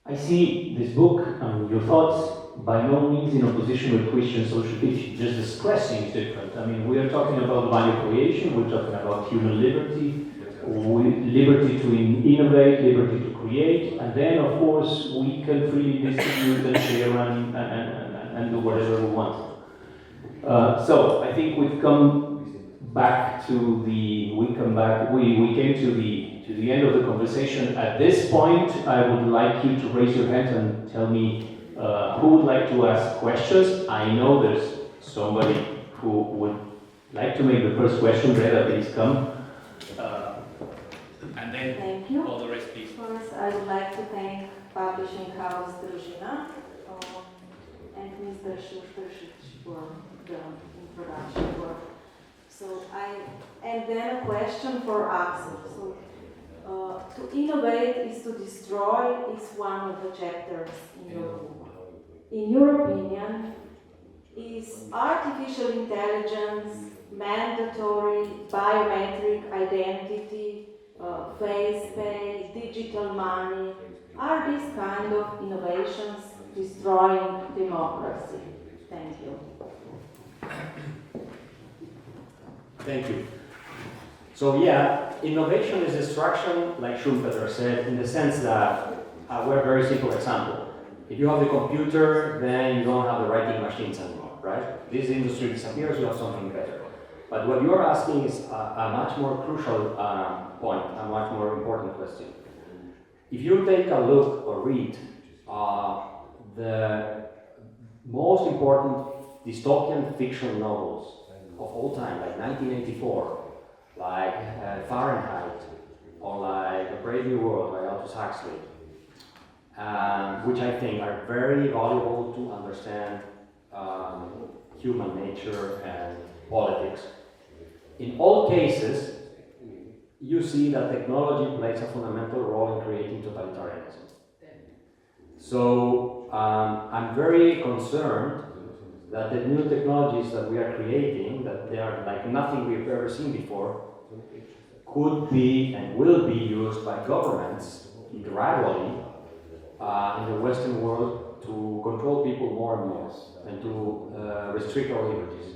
I see this book and your thoughts by no means in opposition with Christian social teaching, just the stressing is different. I mean, we are talking about value creation, we're talking about human liberty, liberty to innovate, liberty to create, and then of course we can freely distribute and share and do whatever we want. So I think we've come back to the, we came to the end of the conversation. At this point, I would like you to raise your hand and tell me who would like to ask questions. I know there's somebody who would like to make the first question. Reda, please come. And then Thank you. all the rest, please. First, I would like to thank publishing house Družina and Mr. Šušteršič for the introduction work. And then a question for Axel. So, to innovate is to destroy is one of the chapters in your book. In your opinion, is artificial intelligence, mandatory, biometric identity, face pay, digital money, are these kind of innovations destroying democracy? Thank you. Thank you. So yeah, innovation is destruction, like Schumpeter said, in the sense that, we're a very simple example. If you have the computer, then you don't have the writing machines anymore, right? This industry disappears, you have something better. But what you're asking is a much more crucial point, a much more important question. If you take a look or read the most important dystopian fiction novels of all time, like 1984, like Fahrenheit, or like A Brave New World by Aldous Huxley, which I think are very valuable to understand human nature and politics. In all cases, you see that technology plays a fundamental role in creating totalitarianism. So I'm very concerned that the new technologies that we are creating, that they are like nothing we've ever seen before, could be and will be used by governments gradually in the Western world to control people more and more and to restrict our liberties.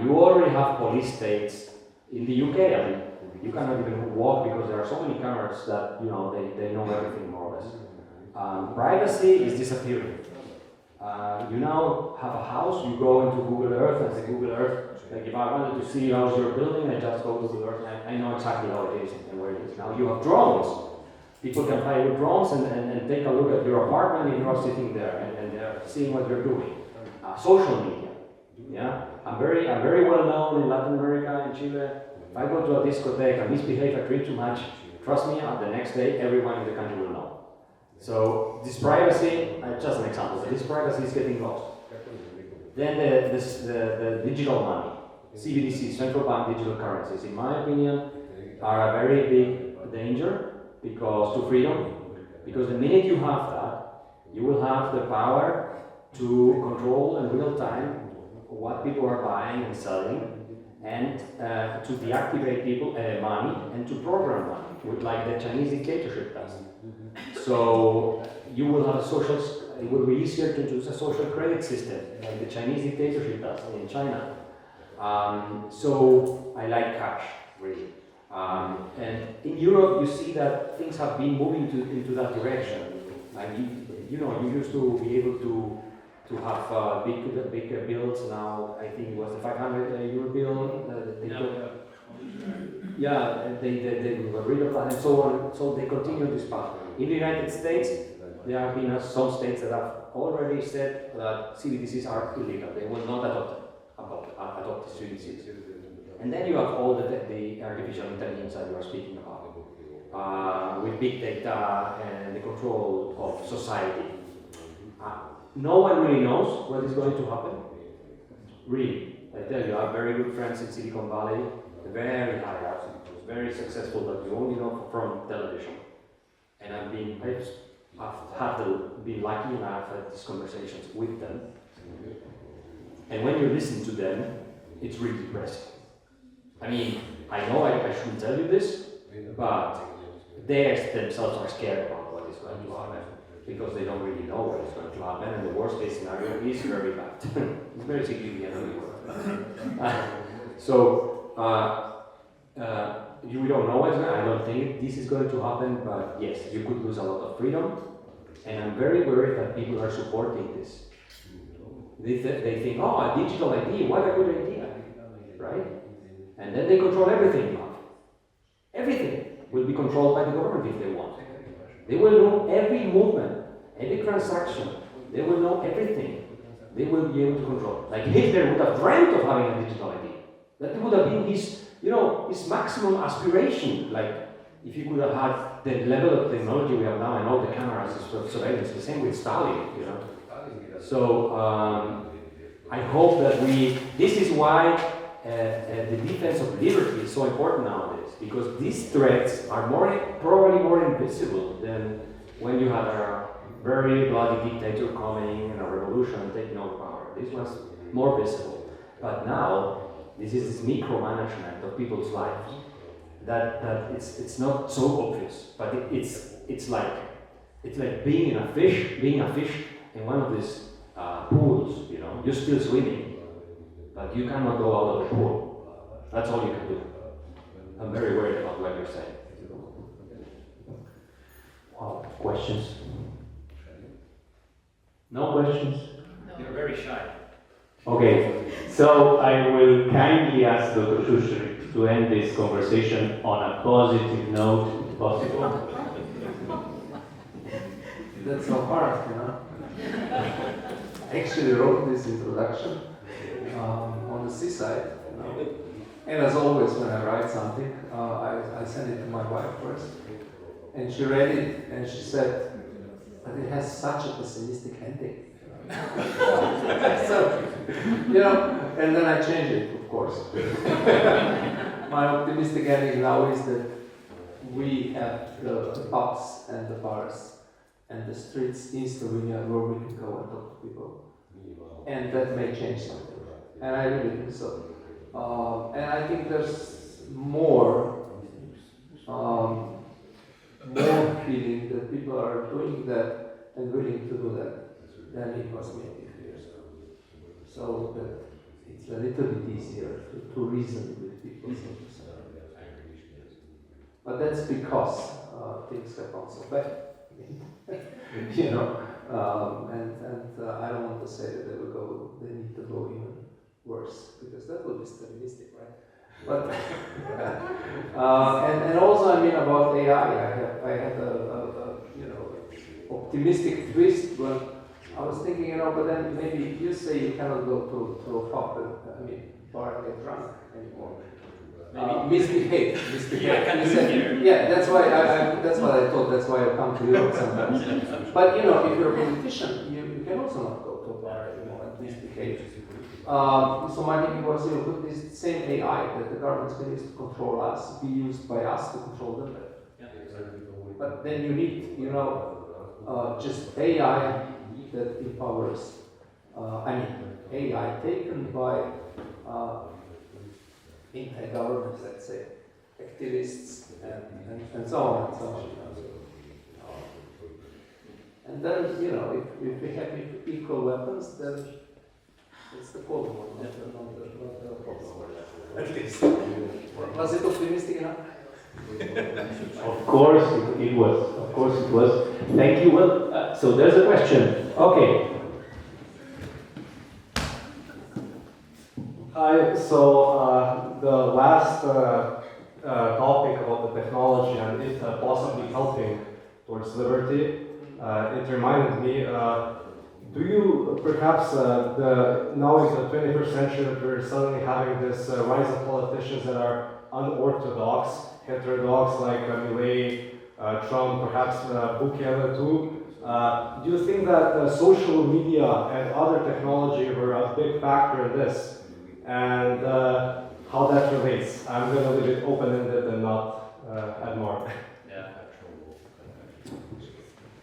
You already have police states in the UK. I mean, you cannot even walk because there are so many cameras that they know everything more or less. Privacy is disappearing. You now have a house, you go into Google Earth and say, Google Earth, like if I wanted to see how's your building, I just go to Google Earth and I know exactly how it is and where it is. Now you have drones. People can fly with drones and take a look at your apartment and you're sitting there and they're seeing what you're doing. Social media. Yeah? I'm very well known in Latin America and Chile. If I go to a discotheque and misbehave, I drink too much, trust me, the next day everyone in the country will know. So this privacy, just an example, but this privacy is getting lost. Then the digital money, CBDC, central bank digital currencies, in my opinion, are a very big danger to freedom, because the minute you have that, you will have the power to control in real time what people are buying and selling, and to deactivate people money and to program money, with like the Chinese dictatorship does. So you will have it will be easier to introduce a social credit system like the Chinese dictatorship does in China. So I like cash, really. And in Europe, you see that things have been moving into that direction. Like you used to be able to have big bills. Now I think it was the 500 euro bill. They were rid of that and so on. So they continue this path. In the United States, there have been some states that have already said that CBDCs are illegal. They will not adopt CBDCs. And then you have all the artificial intelligence that you are speaking about, with big data and the control of society. No one really knows what is going to happen. Really, I tell you, I have very good friends in Silicon Valley, very high up, very successful, but you only know from television. And I've been lucky enough at these conversations with them. And when you listen to them, it's really depressing. I mean, I know I shouldn't tell you this, but they themselves are scared about what is going to happen. because they don't really know what is going to happen, and the worst case scenario is very bad. It's very significant anyway. We don't know what's going to happen. I don't think this is going to happen, but yes, you could lose a lot of freedom, and I'm very worried that people are supporting this. They think, oh, a digital ID, what a good idea, right? And then they control everything now. Everything will be controlled by the government if they want. They will know every movement, every transaction. They will know everything. They will be able to control. Like Hitler would have dreamt of having a digital ID. That would have been his maximum aspiration. Like if you could have had the level of technology we have now and all the cameras and surveillance, the same with Stalin, So I hope that this is why the defense of liberty is so important nowadays, because these threats are probably more invisible than when you had a very bloody dictator coming and a revolution taking over power. This was more visible. But now, this is this micromanagement of people's lives that it's not so obvious, but it's like being a fish in one of these pools. You're still swimming, but you cannot go out of the pool. That's all you can do. I'm very worried about what you're saying. Wow, questions? No questions? You're very shy. Okay, so I will kindly ask Dr. Šušteršič to end this conversation on a positive note, if possible. That's so hard, I actually wrote this introduction on the seaside, And as always, when I write something, I send it to my wife first. And she read it, and she said, but it has such a pessimistic ending. So, and then I change it, of course. My optimistic ending now is that we have the pubs and the bars and the streets in Slovenia where we can go and talk to people. And that may change something. And I really think so. And I think there's more feeling that people are doing that and willing to do that than it was maybe a few years ago. So that it's a little bit easier to reason with people. But that's because things have gone so bad. And I don't want to say that they need to go even worse, because that would be Stalinistic, right? But and also, I mean, about AI, I had a optimistic twist when I was thinking, but then maybe you say you cannot go to a pub, bar and get drunk anymore. Misbehave. Yeah, that's why that's what I thought. That's why I come to Europe sometimes. But if you're a politician, you can also not go to a bar anymore and misbehave. So my thinking was, could this same AI that the government's going to use to control us be used by us to control them better? Yeah, exactly. But then you need, just AI that empowers. AI taken by anti-government, let's say, activists and so on and so on. And then, if we have equal weapons, then it's the Cold War, not the Cold. At least. Was it optimistic enough? Of course it was. Of course it was. Thank you. Well, so there's a question. Okay. Hi. So the last topic about the technology and it possibly helping towards liberty, it reminded me. Do you perhaps, now in the 21st century, that we're suddenly having this rise of politicians that are unorthodox, heterodox, like Milei, Trump, perhaps Bukele too? Do you think that social media and other technology were a big factor in this? And how that relates? I'm going to leave it open-ended and not add more.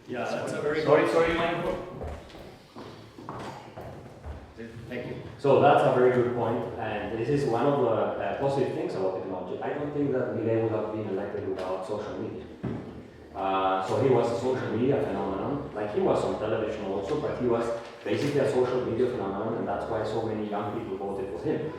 Yeah, that's a very Sorry, Michael. Thank you. So that's a very good point, and this is one of the positive things about technology. I don't think that Milei would have been elected without social media. So he was a social media phenomenon, like he was on television also, but he was basically a social media phenomenon, and that's why so many young people voted for him.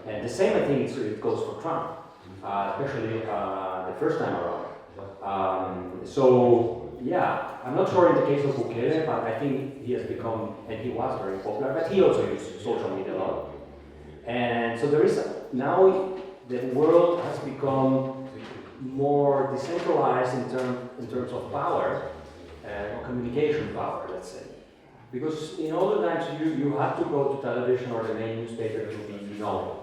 And the same, I think, it goes for Trump, especially the first time around. So, yeah, I'm not sure in the case of Bukele, but I think he has become, and he was very popular, but he also used social media a lot. And so there is, now the world has become more decentralized in terms of power, communication power, let's say. Because in older times you had to go to television or the main newspaper to be known.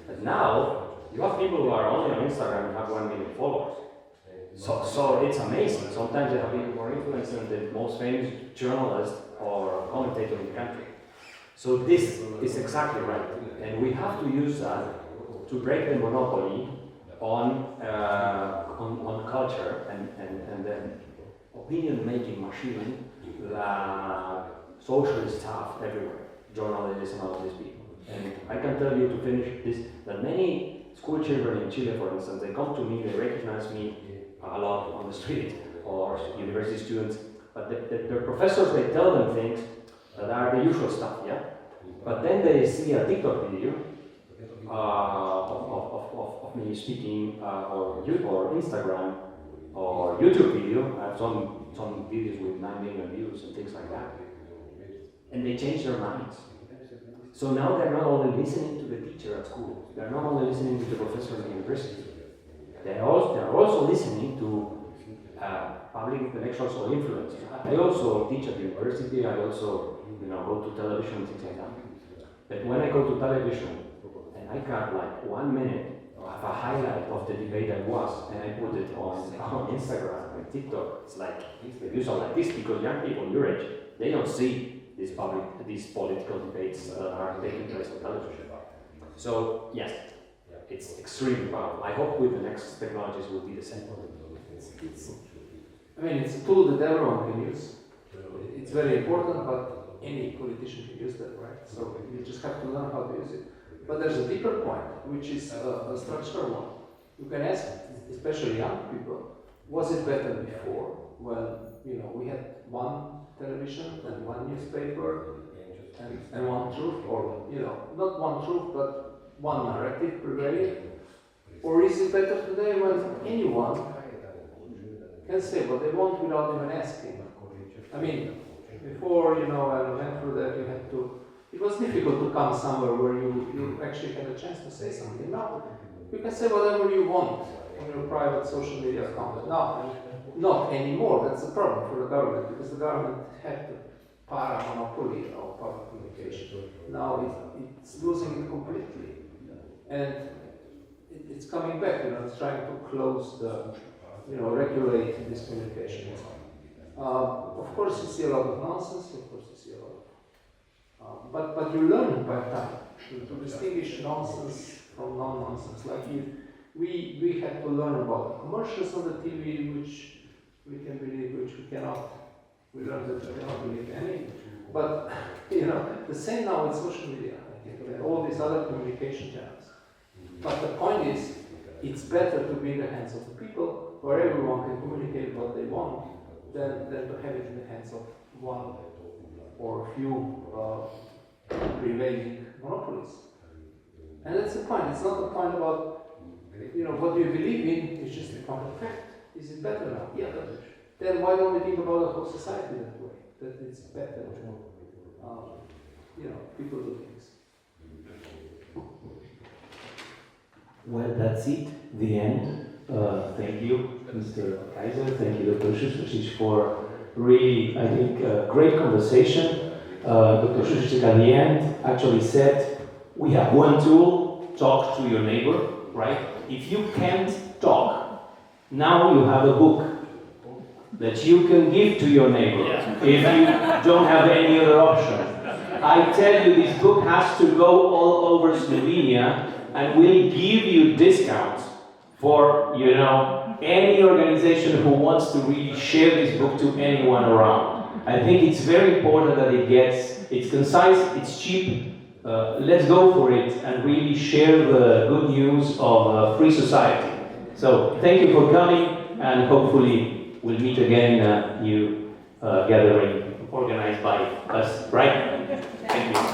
But now you have people who are only on Instagram and have 1 million followers. So it's amazing. Sometimes they have even more influence than the most famous journalist or commentator in the country. So this is exactly right. And we have to use that to break the monopoly on culture and the opinion-making machine that socialists have everywhere, journalists and all of these people. And I can tell you to finish this, that many school children in Chile, for instance, they come to me, they recognize me a lot on the street, or university students, but the professors, they tell them things that are the usual stuff, yeah? But then they see a TikTok video of me speaking, or Instagram, or YouTube video. I have some videos with 9 million views and things like that. And they change their minds. So now they're not only listening to the teacher at school, they're not only listening to the professor at the university, they're also listening to public intellectuals or influencers. I also teach at the university, I also go to television and things like that. But when I go to television and I got like 1 minute of a highlight of the debate that was, and I put it on Instagram and TikTok, it's like the views are like this because young people your age, they don't see these political debates that are taking place on television. So yes, it's extremely powerful. I hope with the next technologies will be the same. It's a tool that everyone can use. It's very important, but any politician can use that, right? So you just have to learn how to use it. But there's a deeper point, which is a structural one. You can ask, especially young people, was it better before when we had one television and one newspaper and one truth, or not one truth, but one narrative prevailing? Or is it better today when anyone can say what they want without even asking? Before, when I went through that, it was difficult to come somewhere where you actually had a chance to say something. Now, you can say whatever you want on your private social media account. Now, not anymore, that's a problem for the government, because the government had the para-monopoly of public communication. Now it's losing it completely. And it's coming back, it's trying to close the, regulate this communication. Of course, you see a lot of nonsense, of course, you see a lot of, but you learn by time to distinguish nonsense from non-nonsense. Like we had to learn about the commercials on the TV, which we can believe, which we cannot. We learned that we cannot believe any. But the same now with social media, I think, and all these other communication channels. But the point is, it's better to be in the hands of the people, where everyone can communicate what they want, than to have it in the hands of one or a few prevailing monopolies. And that's the point. It's not the point about what do you believe in. It's just the point of fact. Is it better now? Yeah. Then why don't we think about the whole society that way? That it's better people do things. Well, that's it. The end. Thank you, Mr. Kaiser. Thank you, Dr. Šušteršič, for really, I think, a great conversation. Dr. Šušteršič at the end actually said, we have one tool, talk to your neighbor, right? If you can't talk, now you have a book that you can give to your neighbor if you don't have any other option. I tell you, this book has to go all over Slovenia and will give you discounts for, any organization who wants to really share this book to anyone around. I think it's very important that it's concise, it's cheap. Let's go for it and really share the good news of a free society. So thank you for coming, and hopefully we'll meet again in a new gathering organized by us, right? Thank you.